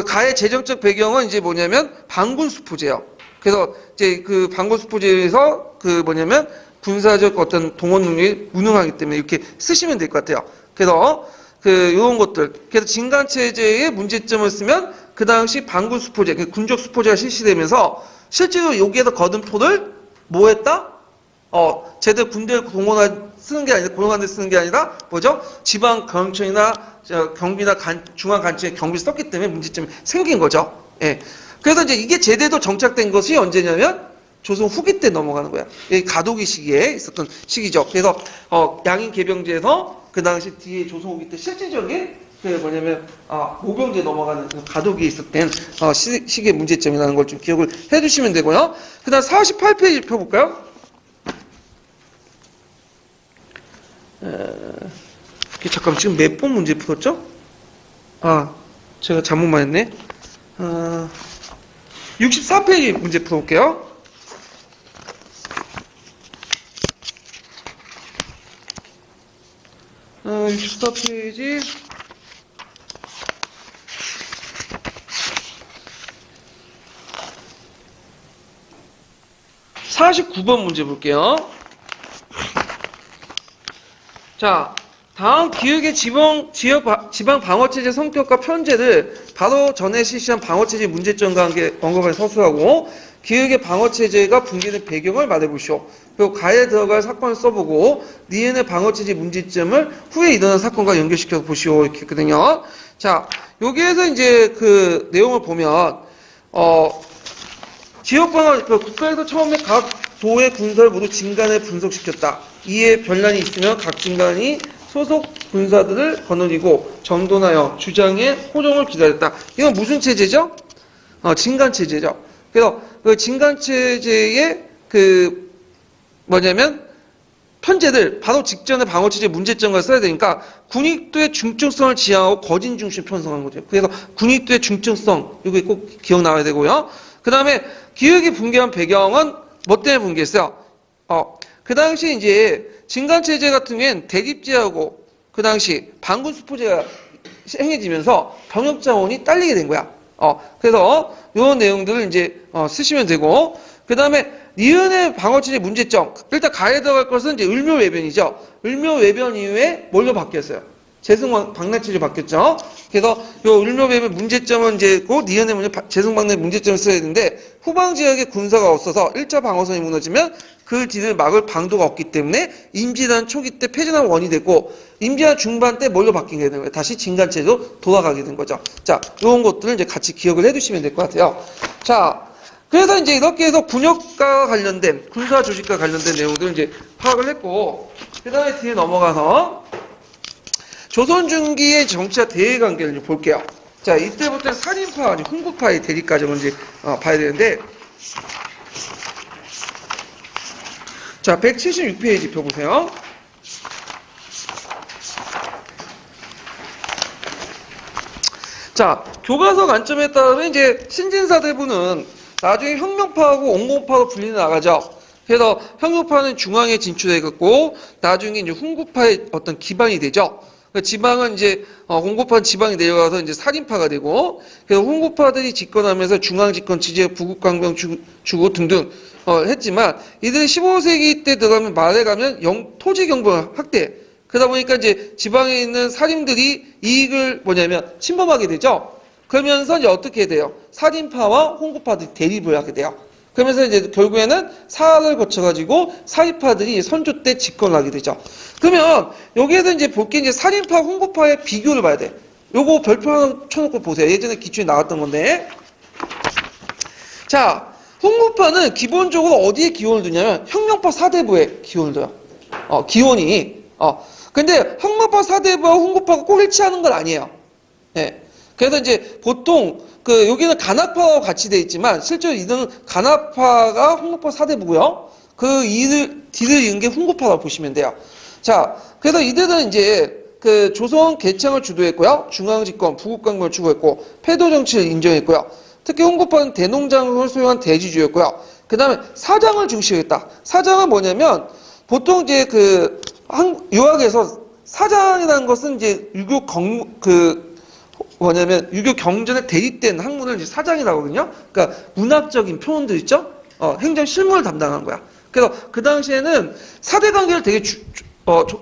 가의 재정적 배경은 이제 뭐냐면, 반군수포제예요. 그래서 이제 반군수포제에서 뭐냐면, 군사적 어떤 동원 능력이 무능하기 때문에 이렇게 쓰시면 될 것 같아요. 그래서, 요런 것들. 그래서 진간체제의 문제점을 쓰면 그 당시 반군 수포제, 군적 수포제가 실시되면서 실제로 여기에서 거둔 표를 뭐 했다? 제대로 군대를 쓰는 게 아니라, 고용하는 데 쓰는 게 아니라, 뭐죠? 지방 경청이나 경비나 중앙간청에 경비를 썼기 때문에 문제점이 생긴 거죠. 예. 그래서 이제 이게 제대로 정착된 것이 언제냐면, 조선 후기 때 넘어가는 거야. 가도기 시기에 있었던 시기죠. 그래서, 양인 개병제에서 그 당시 뒤에 조선 후기 때 실질적인 모병제 넘어가는 가도기에 있었던 시기의 문제점이라는 걸 좀 기억을 해두시면 되고요. 그 다음 48페이지 펴볼까요? 잠깐 지금 몇 번 문제 풀었죠? 제가 잘못만 했네. 64페이지 문제 풀어볼게요. 64페이지 49번 문제 볼게요. 자, 다음 기획의 지방 방어체제 성격과 편제를 바로 전에 실시한 방어체제 문제점과 함께 언급해 서술하고 기획의 방어체제가 붕괴된 배경을 말해보시오. 그리고 가에 들어갈 사건을 써보고 니은의 방어체제 문제점을 후에 일어난 사건과 연결시켜서 보시오. 이렇게 했거든요. 자, 여기에서 이제 내용을 보면 지역방어, 국가에서 처음에 각 도의 군사를 모두 진간에 분석시켰다. 이에 변란이 있으면 각 진간이 소속 군사들을 거느리고 정돈하여 주장의 호종을 기다렸다. 이건 무슨 체제죠? 진간체제죠. 그래서 진간체제의 편제들 바로 직전에 방어체제 문제점을 써야 되니까 군익도의 중증성을 지향하고 거진 중심 편성한 거죠. 그래서 군익도의 중증성 이거 꼭 기억 나와야 되고요. 그 다음에 기획이 붕괴한 배경은 뭐 때문에 붕괴했어요? 그 당시 이제 진간체제 같은 경우에는 대립제하고 그 당시 반군수포제가 행해지면서 병력 자원이 딸리게 된 거야. 그래서 이런 내용들을 이제 쓰시면 되고 그 다음에 니은의 방어체제 문제점 일단 가에 들어갈 것은 이제 을묘외변이죠. 을묘외변 이후에 뭘로 바뀌었어요? 재승방내체제로 바뀌었죠. 그래서 요 을묘외변 문제점은 이제 그 니은의 재승방내 문제점을 써야 되는데 후방 지역에 군사가 없어서 1차 방어선이 무너지면 그 뒤를 막을 방도가 없기 때문에 임진왜란 초기 때 패전한 원이 되고 임진왜란 중반 때 뭘로 바뀌게 되는 거예요? 다시 진간체제로 돌아가게 된 거죠. 자, 이런 것들을 이제 같이 기억을 해두시면 될 것 같아요. 자, 그래서 이제 이렇게 해서 군역과 관련된 군사 조직과 관련된 내용들을 이제 파악을 했고 그 다음에 뒤에 넘어가서 조선 중기의 정치와 대외 관계를 좀 볼게요. 자, 이때부터 살인파, 훈구파의 대립 과정을 이제 봐야 되는데 자, 176페이지 펴보세요. 자, 교과서 관점에 따르면 이제 신진사대부는 나중에 혁명파하고 온건파로 분리해 나가죠. 그래서 혁명파는 중앙에 진출해갖고 나중에 이제 훈구파의 어떤 기반이 되죠. 지방은 이제 온건파는 지방이 내려가서 이제 살인파가 되고, 그래서 훈구파들이 집권하면서 중앙 집권 취재, 부국강병 주고 등등 했지만 이들이 15세기 때 들어가면 말에 가면 토지 경보를 확대. 그러다 보니까 이제 지방에 있는 살인들이 이익을 뭐냐면 침범하게 되죠. 그러면서 이제 어떻게 돼요? 살인파와 홍구파들이 대립을 하게 돼요. 그러면서 이제 결국에는 사활을 거쳐가지고 살인파들이 선조 때 집권을 하게 되죠. 그러면 여기에서 이제 볼 게 이제 살인파, 홍구파의 비교를 봐야 돼. 요거 별표 하나 쳐놓고 보세요. 예전에 기출에 나왔던 건데. 자, 홍구파는 기본적으로 어디에 기원을 두냐면 혁명파 사대부에 기원을 둬요. 기원이. 근데 혁명파 사대부와 홍구파가 꼭 일치하는 건 아니에요. 예. 그래서 이제 보통 여기는 간악파와 같이 돼 있지만 실제로 이들은 간악파가 홍구파 사대부고요. 뒤를 이은 게 홍구파라고 보시면 돼요. 자, 그래서 이들은 이제 조선 개창을 주도했고요. 중앙집권, 부국강병을 추구했고 패도 정치를 인정했고요. 특히 홍구파는 대농장을 소유한 대지주였고요. 그 다음에 사장을 중시했다. 사장은 뭐냐면 보통 이제 유학에서 사장이라는 것은 이제 유교 경전에 대립된 학문을 이제 사장이라고 하거든요. 그러니까 문학적인 표현들 있죠? 행정 실무를 담당한 거야. 그래서 그 당시에는 사대 관계를 되게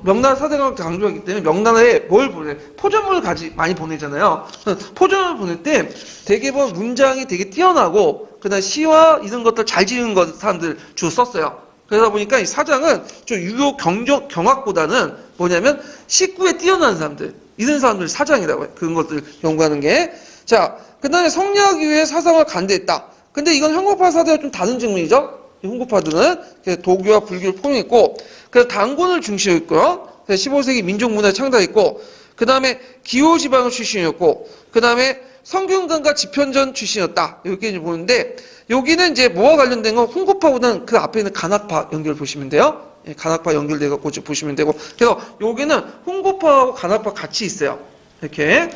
명나라 사대 관계를 강조하기 때문에 명나라에 뭘 보내? 포전물을 많이 보내잖아요. 포전을 보낼 때 되게 문장이 되게 뛰어나고 그다음 시와 이런 것들 잘 지은 사람들 주로 썼어요. 그러다 보니까 이 사장은 좀 유교 경학보다는 뭐냐면 식구에 뛰어난 사람들, 이런 사람들 사장이라고 해요. 그런 것들 연구하는 게. 자, 그 다음에 성리학 이후에 사상을 간대했다. 근데 이건 혁명파 사대와 좀 다른 측면이죠. 홍구파들은 도교와 불교를 포용했고, 그래서 단권을 중시했고요. 15세기 민족문화 창달했고, 그 다음에 기호지방을 출신이었고, 그 다음에 성균관과 지편전 출신이었다. 이렇게 이제 보는데, 여기는 이제 뭐와 관련된 건 홍구파보다는 그 앞에 있는 간악파 연결 보시면 돼요. 예, 간악파 연결돼갖고 보시면 되고. 그래서 여기는 홍구파하고 간악파 같이 있어요. 이렇게.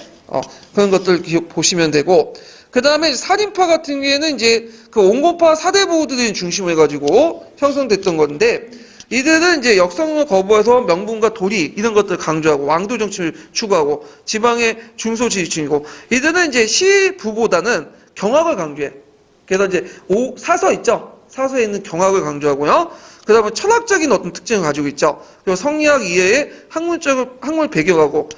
그런 것들 보시면 되고. 그 다음에 살인파 같은 경우에는 이제 온건파 사대부들이 중심으로 해가지고 형성됐던 건데, 이들은 이제 역성을 거부해서 명분과 도리 이런 것들을 강조하고 왕도 정치를 추구하고 지방의 중소 지지층이고, 이들은 이제 시부보다는 경학을 강조해. 그래서 이제 사서 있죠. 사서에 있는 경학을 강조하고요. 그 다음에 철학적인 어떤 특징을 가지고 있죠. 그리고 성리학 이외에 학문을 배경하고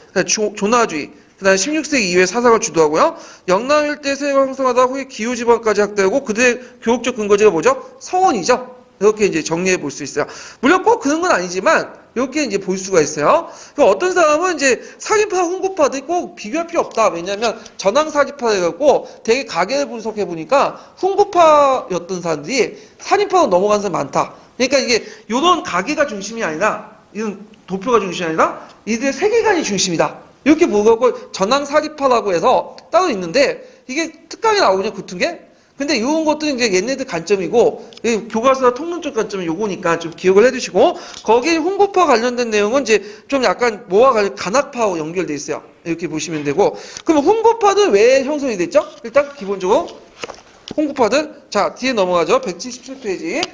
조나주의, 그 다음에 16세기 이후에 사상을 주도하고요. 영남 일대 세가 형성하다 후에 기후지방까지 확대하고 그들의 교육적 근거지가 뭐죠? 서원이죠. 이렇게 이제 정리해 볼 수 있어요. 물론 꼭 그런 건 아니지만 이렇게 이제 볼 수가 있어요. 어떤 사람은 이제 살인파, 홍구파도 꼭 비교할 필요 없다. 왜냐하면 전황사지파 해갖고 되게 가계를 분석해 보니까 홍구파였던 사람들이 살인파로 넘어간 사람이 많다. 그러니까 이게 이런 가계가 중심이 아니라 이런 도표가 중심이 아니라 이들의 세계관이 중심이다. 이렇게 보고 전황사지파라고 해서 따로 있는데 이게 특강이 나오거든요. 붙은 게. 근데 이런 것들은 이제 얘네들 관점이고, 교과서나 통론적 관점이 요거니까 좀 기억을 해두시고, 거기에 홍구파 관련된 내용은 이제 좀 약간 뭐와 관련, 간악파와 연결돼 있어요. 이렇게 보시면 되고, 그럼 홍구파는 왜 형성이 됐죠? 일단 기본적으로 홍구파들, 자 뒤에 넘어가죠. 177페이지.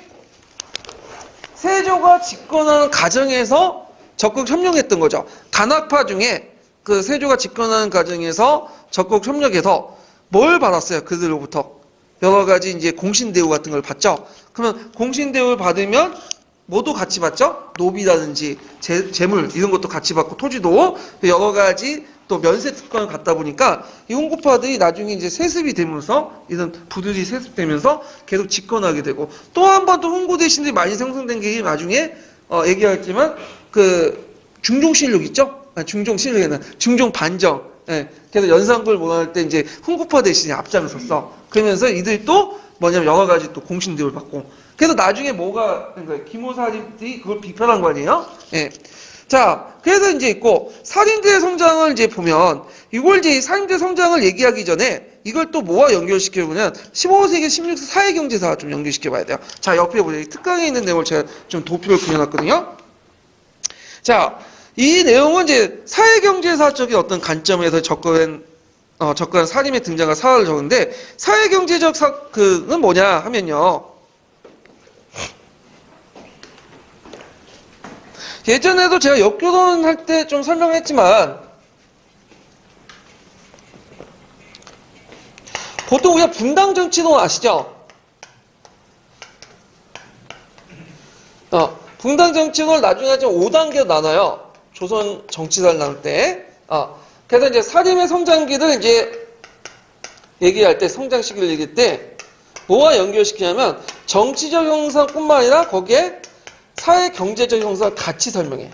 세조가 집권하는 과정에서 적극 협력했던 거죠. 간악파 중에 세조가 집권하는 과정에서 적극 협력해서 뭘 받았어요? 그들로부터. 여러 가지 이제 공신대우 같은 걸 받죠. 그러면 공신대우를 받으면 뭐도 같이 받죠? 노비라든지 재물 이런 것도 같이 받고 토지도 여러 가지 또 면세 특권을 갖다 보니까 이 홍구파들이 나중에 이제 세습이 되면서 이런 부들이 세습되면서 계속 집권하게 되고, 또 한 번 또 홍구 대신들이 많이 생성된 게 나중에 얘기하겠지만 중종실록 있죠? 중종실록에는 중종반정. 예, 그래서 연산군을 모함할 때 이제 홍구파 대신에 앞장섰어. 그러면서 이들이 또 뭐냐면 여러 가지 또 공신대우를 받고. 그래서 나중에 뭐가 된 거예요? 기모사들이 그걸 비판한 거 아니에요? 예. 자, 그래서 이제 있고, 살인들의 성장을 이제 보면 이걸 이제 살인들의 성장을 얘기하기 전에 이걸 또 뭐와 연결시켜보면 15세기, 16세기 사회경제사 좀 연결시켜봐야 돼요. 자, 옆에 보세요. 특강에 있는 내용을 제가 좀 도표를 그려놨거든요. 자, 이 내용은 이제 사회경제사적인 어떤 관점에서 접근한 살인의 등장과 사화를 적은데 사회경제적 그는 뭐냐 하면요. 예전에도 제가 역교론 할 때 좀 설명했지만 보통 우리가 분당 정치론 아시죠? 분당 정치론을 나중에 좀 5단계로 나눠요. 조선 정치사를 나눌 때. 그래서 이제 살인의 성장기를 이제 얘기할 때, 성장 시기를 얘기할 때, 뭐와 연결시키냐면, 정치적 형상뿐만 아니라 거기에 사회 경제적 형상을 같이 설명해.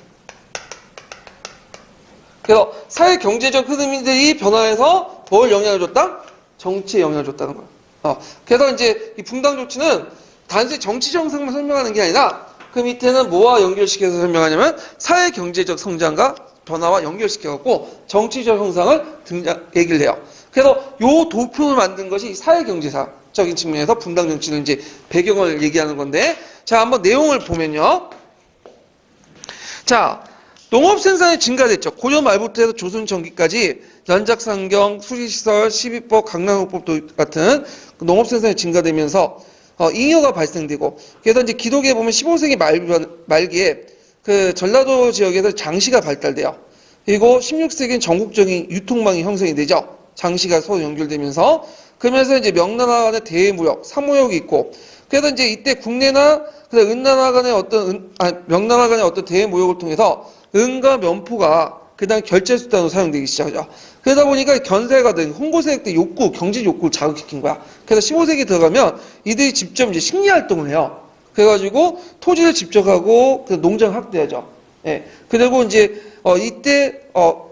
그래서 사회 경제적 흐름들이 변화해서 뭘 영향을 줬다? 정치에 영향을 줬다는 거야. 그래서 이제 이 분당 조치는 단순히 정치적 형상만 설명하는 게 아니라 그 밑에는 뭐와 연결시켜서 설명하냐면 사회 경제적 성장과 변화와 연결시켜갖고 정치적 형상을 얘기를 해요. 그래서 요 도표를 만든 것이 사회 경제사적인 측면에서 분당 정치는 이제 배경을 얘기하는 건데, 자, 한번 내용을 보면요. 자, 농업 생산이 증가됐죠. 고려 말부터 해서 조선 전기까지 연작상경, 수리시설, 시비법, 강남호법 같은 농업 생산이 증가되면서 잉여가 발생되고, 그래서 이제 기록에 보면 15세기 말기에 그 전라도 지역에서 장시가 발달돼요. 그리고 16세기엔 전국적인 유통망이 형성이 되죠. 장시가 서로 연결되면서. 그러면서 이제 명나라 간의 대무역, 사무역이 있고, 그래서 이제 이때 국내나 은나라 간의 명나라 간의 어떤 대무역을 통해서 은과 면포가 그다음 결제 수단으로 사용되기 시작하죠. 그러다 보니까 견세가 된 홍보 세력들 욕구, 경제 욕구를 자극시킨 거야. 그래서 15세기 들어가면 이들이 직접 이제 식리 활동을 해요. 그래가지고 토지를 직접 하고 농장 확대하죠. 예. 그리고 이제 이때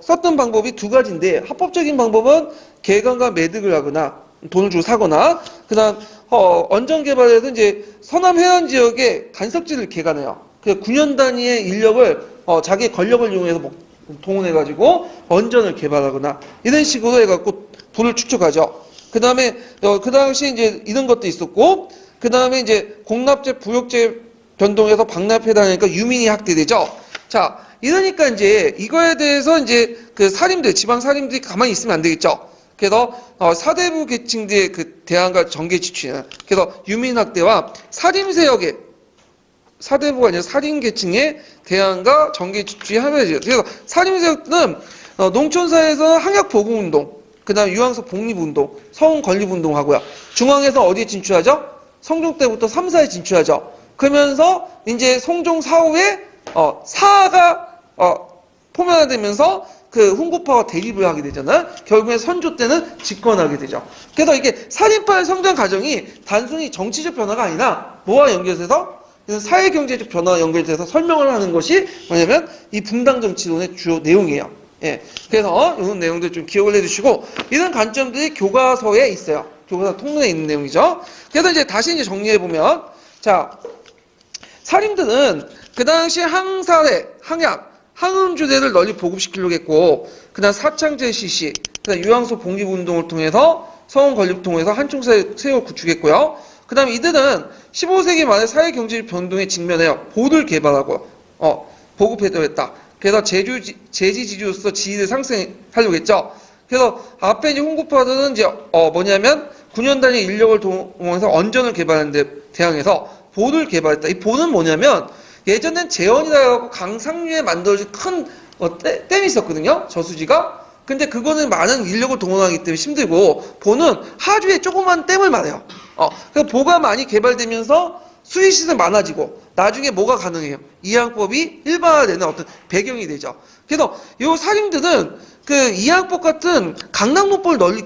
썼던 방법이 두 가지인데 합법적인 방법은 개간과 매득을 하거나 돈을 주고 사거나 그다음 언정 개발에서 이제 서남 해안 지역에 간석지를 개간해요. 그 9년 단위의 인력을 자기 권력을 이용해서 동원해가지고 원전을 개발하거나 이런 식으로 해갖고 돈을 축적하죠. 그 다음에 그 당시 이제 이런 것도 있었고, 그 다음에 이제 공납제, 부역제 변동해서 박납해다니까 유민이 확대되죠. 자, 이러니까 이제 이거에 대해서 이제 그 살인들, 지방 살인들이 가만히 있으면 안 되겠죠. 그래서 사대부 계층들의 그 대항과 정계 지추는 그래서 유민 확대와 살인 세력의 사대부가 아니라 살인 계층의 대항과 정계 지추의 하면이죠. 그래서 살인 세력은 농촌사에서 항약 보공 운동, 그다음 유황석 복립 운동, 서원 건립 운동 하고요. 중앙에서 어디에 진출하죠? 성종 때부터 3, 4에 진출하죠. 그러면서 이제 성종 사후에 사가 포면화되면서 그 훈구파와 대립을 하게 되잖아요. 결국에 선조 때는 집권하게 되죠. 그래서 이게 살인파의 성장 과정이 단순히 정치적 변화가 아니라 뭐와 연결돼서 사회경제적 변화와 연결돼서 설명을 하는 것이 뭐냐면 이 분당 정치론의 주요 내용이에요. 예. 그래서 이런 내용들 좀 기억을 해주시고 이런 관점들이 교과서에 있어요. 교과서 통론에 있는 내용이죠. 그래서 이제 다시 이제 정리해 보면 자 살인들은 그 당시 항사회, 항약, 항음주대를 널리 보급시키려고 했고, 그 다음 사창제 실시, 그 다음 유황소 복립운동을 통해서 서원 건립 통해서 한총사회를 구축했고요. 그 다음 이들은 15세기 말에 사회경제 변동에 직면해요. 보를 개발하고 보급해도 했다. 그래서 제지지주로서 지위를 상승하려고 했죠. 그래서 앞에 이제 홍구파들은 이제 뭐냐면 9년 단위 인력을 동원해서 언전을 개발하는 데 대항해서 보를 개발했다. 이 보는 뭐냐면 예전엔 재원이라 해갖고 강상류에 만들어진 큰 댐이 있었거든요. 저수지가. 근데 그거는 많은 인력을 동원하기 때문에 힘들고 보는 하주에 조그만 댐을 말해요. 그래서 보가 많이 개발되면서 수리시설 많아지고 나중에 뭐가 가능해요? 이항법이 일반화되는 어떤 배경이 되죠. 그래서 이 살인들은 그 이항법 같은 강남노법을 널리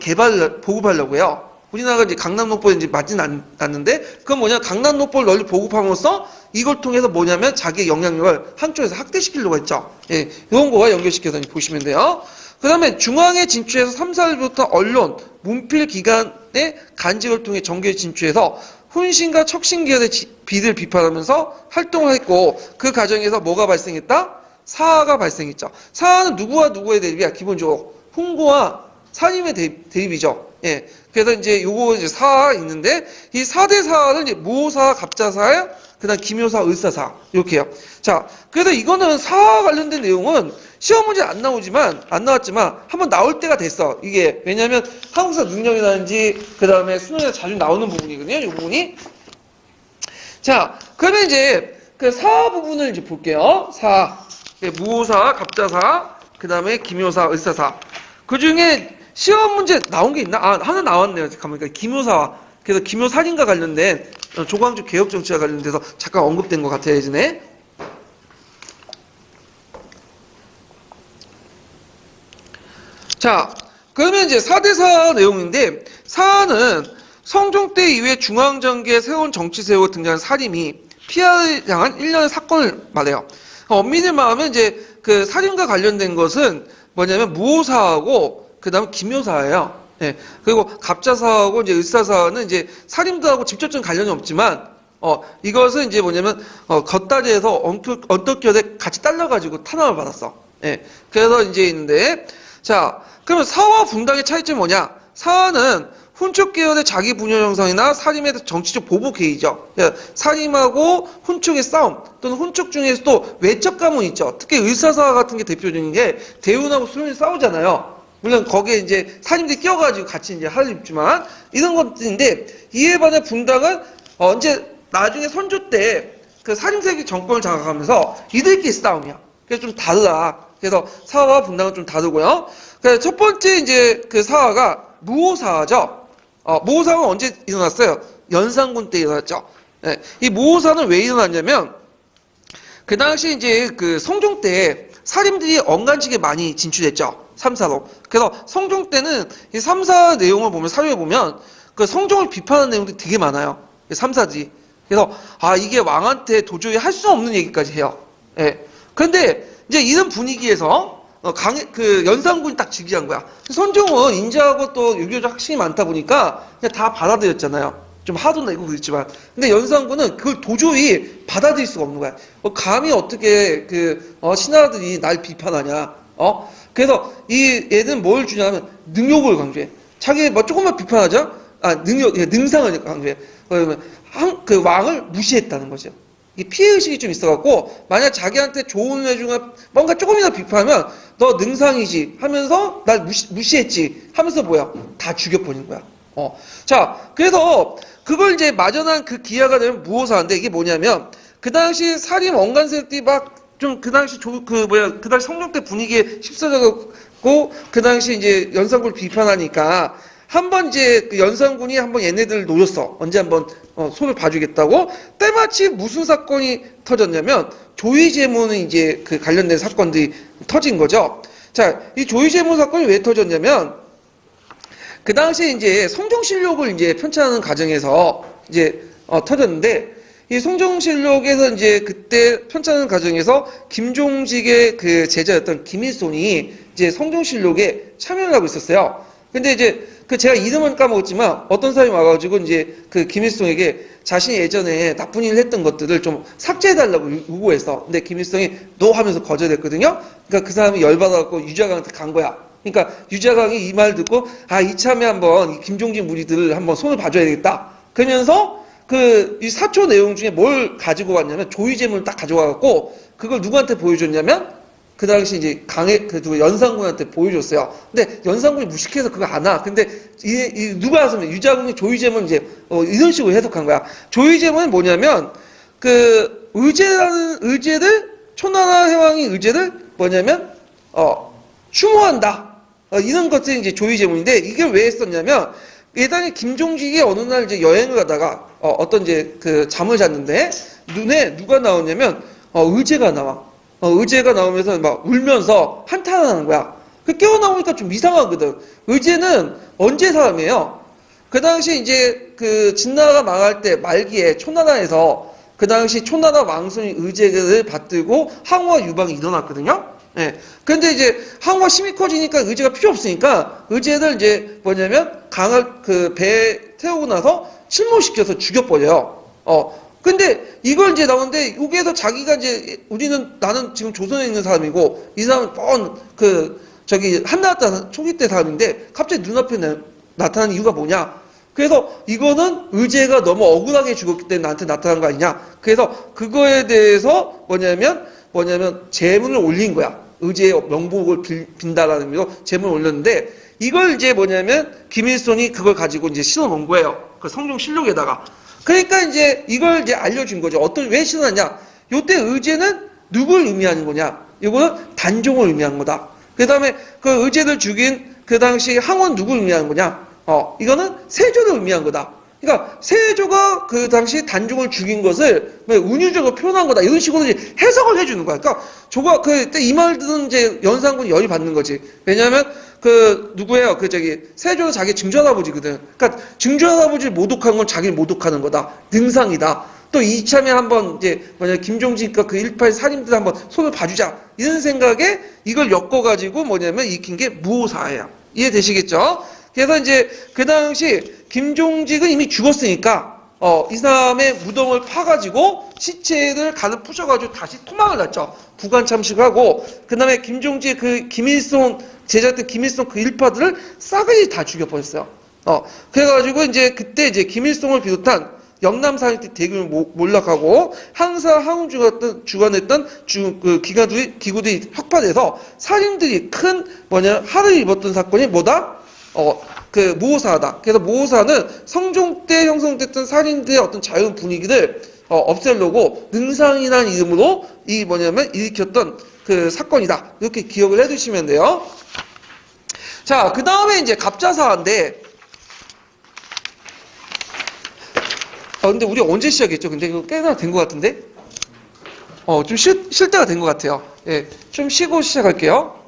보급하려고 해요. 우리나라가 이제 강남노법에 이제 맞진 않는데, 그건 뭐냐, 강남노법을 널리 보급함으로써 이걸 통해서 뭐냐면 자기의 영향력을 한쪽에서 확대시키려고 했죠. 예, 이런 거와 연결시켜서 보시면 돼요. 그 다음에 중앙에 진출해서 3, 4일부터 언론, 문필 기관의 간직을 통해 정계에 진출해서 훈신과 척신기관의 비리를 비판하면서 활동을 했고, 그 과정에서 뭐가 발생했다? 사하가 발생했죠. 사하는 누구와 누구의 대립이야? 기본적으로 훈고와 산임의 대립이죠. 예. 그래서 이제 요거 이제 사하 있는데 이 4대 사하는 이제 무호사, 갑자사, 그다음 기묘사, 을사사 이렇게요. 자, 그래서 이거는 사하 관련된 내용은 시험 문제 안 나왔지만 한번 나올 때가 됐어. 이게 왜냐하면 한국사 능력이라든지 그다음에 수능에 자주 나오는 부분이거든요. 이 부분이. 자, 그러면 이제 그 사하 부분을 이제 볼게요. 사하, 무호사, 갑자사, 그다음에 기묘사, 을사사. 그 중에 시험 문제 나온 게 있나? 아, 하나 나왔네요. 가만히 기묘사와 그래서 기묘살인과 관련된 조광조 개혁 정치와 관련돼서 잠깐 언급된 것 같아요, 예전에. 자, 그러면 이제 4대4 내용인데, 사하는 성종 때 이후에 중앙정계에 새로운 정치 세우고 등장한 살인이 피해를 향한 일련의 사건을 말해요. 엄밀히 말하면 이제 그 살인과 관련된 것은 뭐냐면 무호사하고 그 다음에 기묘사예요. 예. 그리고 갑자사하고 이제 을사사는 이제 살인들하고 직접적인 관련이 없지만, 이것은 이제 뭐냐면, 겉다리에서 언덕결에 같이 딸려가지고 탄압을 받았어. 예. 그래서 이제 있는데, 자, 그러면 사화 분당의 차이점이 뭐냐? 사화는 훈축 계열의 자기 분열 형성이나 살인의 정치적 보복 행위죠. 살인하고 훈축의 싸움 또는 훈축 중에서도 외적 가문 있죠. 특히 을사사 같은 게 대표적인 게 대운하고 수련이 싸우잖아요. 물론 거기에 이제 살인들이 끼어가지고 같이 이제 할일 있지만 이런 것들인데 이에 반해 분당은 이제 나중에 선조 때 그 살인세기 정권을 장악하면서 이들끼리 싸움이야. 그래서 좀 달라. 그래서 사화와 분당은 좀 다르고요. 그래서 첫 번째 이제 그 사화가 무호사죠. 무호사는 언제 일어났어요? 연산군 때 일어났죠. 네. 이 무호사는 왜 일어났냐면 그 당시 이제 그 성종 때 살인들이 언간직에 많이 진출했죠. 3사로. 그래서 성종 때는 이 3사 내용을 보면 사료에 보면 그 성종을 비판하는 내용들이 되게 많아요. 3사들이. 그래서 이게 왕한테 도저히 할 수 없는 얘기까지 해요. 예. 그런데 이제 이런 분위기에서 그 연산군이 딱 즉위한 거야. 선종은 인자하고 또 유교적 학식이 많다 보니까 그냥 다 받아들였잖아요. 좀 화도 내고 그랬지만. 근데 연산군은 그걸 도저히 받아들일 수가 없는 거야. 감히 어떻게 신하들이 날 비판하냐. 그래서 이 얘는 뭘 주냐면 능욕을 강조해. 자기 뭐 조금만 비판하자. 능상을 강조해. 그러면 그 왕을 무시했다는 거죠. 이 피해의식이 좀 있어갖고, 만약 자기한테 좋은 애 중에 뭔가 조금이라도 비판하면, 너 능상이지 하면서 날 무시했지 하면서 뭐야? 다 죽여버린 거야. 자, 그래서 그걸 이제 마련한 그 기하가 되면 무호사인데 이게 뭐냐면, 그 당시 살인 원간세력들이 막 좀 그 당시 그 당시 성종 때 분위기에 휩쓸려갖고, 그 당시 이제 연산군을 비판하니까, 한번 이제 그 연산군이 한번 얘네들을 노렸어. 언제 한번 손을 봐주겠다고. 때마치 무슨 사건이 터졌냐면 조의제문은 이제 그 관련된 사건들이 터진 거죠. 자, 이 조의제문 사건이 왜 터졌냐면 그 당시에 이제 성종실록을 이제 편찬하는 과정에서 이제 터졌는데 이 성종실록에서 이제 그때 편찬하는 과정에서 김종직의 그 제자였던 김일손이 이제 성종실록에 참여를 하고 있었어요. 근데 이제 제가 이름은 까먹었지만 어떤 사람이 와가지고 이제 그 김일성에게 자신이 예전에 나쁜 일을 했던 것들을 좀 삭제해달라고 요구했어. 근데 김일성이 너 하면서 거절했거든요. 그러니까 그 사람이 열받아갖고 유자강한테 간 거야. 그러니까 유자강이 이 말 듣고 이참에 한번 이 김종진 무리들을 한번 손을 봐줘야 되겠다. 그러면서 이 사초 내용 중에 뭘 가지고 왔냐면 조의제문을 딱 가져와갖고 그걸 누구한테 보여줬냐면 그 당시 이제 연산군한테 보여줬어요. 근데 연산군이 무식해서 그거 안 와. 근데 누가 하면 유자군이 조의제문 이제 이런 식으로 해석한 거야. 조의제문은 뭐냐면 그 의제를 초나라 해왕이 의제를 뭐냐면 추모한다. 이런 것들이 이제 조의제문인데 이게 왜 했었냐면 예전에 김종직이 어느 날 이제 여행을 가다가 어떤 이제 그 잠을 잤는데 눈에 누가 나오냐면 의제가 나와. 의제가 나오면서 막 울면서 한탄하는 거야. 깨어나오니까 좀 이상하거든. 의제는 언제 사람이에요? 그 당시 이제 그 진나라가 망할 때 말기에 초나라에서 그 당시 초나라 왕손이 의제를 받들고 항우와 유방이 일어났거든요. 예. 근데 이제 항우가 힘이 커지니까 의제가 필요 없으니까 의제를 이제 뭐냐면 강을 배에 태우고 나서 침몰시켜서 죽여버려요. 근데 이걸 이제 나오는데 여기에서 자기가 이제 나는 지금 조선에 있는 사람이고 이 사람은 한나라당 초기 때 사람인데 갑자기 눈앞에 나타난 이유가 뭐냐? 그래서 이거는 의제가 너무 억울하게 죽었기 때문에 나한테 나타난 거 아니냐? 그래서 그거에 대해서 뭐냐면 재문을 올린 거야. 의제의 명복을 빈다라는 의미로 재문을 올렸는데 이걸 이제 김일성이 그걸 가지고 이제 실어 놓은 거예요. 그 성종실록에다가. 그러니까 이제 이걸 이제 알려준 거죠. 왜 실어놨냐? 요때 의제는 누굴 의미하는 거냐? 이거는 단종을 의미하는 거다. 그 다음에 그 의제를 죽인 그 당시 항원 누굴 의미하는 거냐? 이거는 세조를 의미한 거다. 그러니까 세조가 그 당시 단종을 죽인 것을 운유적으로 표현한 거다. 이런 식으로 이제 해석을 해주는 거야. 그러니까 그때 이 말들은 이제 연산군이 열이 받는 거지. 왜냐하면 누구예요? 세조는 자기 증조할아버지거든. 그러니까 증조할아버지를 모독한 건 자기를 모독하는 거다. 능상이다. 또 이참에 한번 이제 김종진과 그 1.8 살인들 한번 손을 봐주자. 이런 생각에 이걸 엮어가지고 익힌 게 무오사예요. 이해되시겠죠? 그래서 이제 그 당시 김종직은 이미 죽었으니까 이 사람의 무덤을 파가지고 시체를 가득 부셔가지고 다시 토막을 났죠. 부관 참식을 하고 그 다음에 김종직 김일성 제자들 김일성 그 일파들을 싸그리 다 죽여버렸어요. 그래가지고 이제 그때 이제 김일성을 비롯한 영남 사일대 대군을 몰락하고 항사 항우 주관했던 기구들이 혁파돼서 살인들이 큰 화를 입었던 사건이 뭐다? 무오사다. 그래서 무오사는 성종 때 형성됐던 살인들의 어떤 자유 분위기를 없애려고 능상이라는 이름으로 일으켰던 그 사건이다. 이렇게 기억을 해두시면 돼요. 자, 그 다음에 이제 갑자사인데, 근데 우리 언제 시작했죠? 근데 이거 꽤나 된 것 같은데? 좀 쉴 때가 된 것 같아요. 예, 좀 쉬고 시작할게요.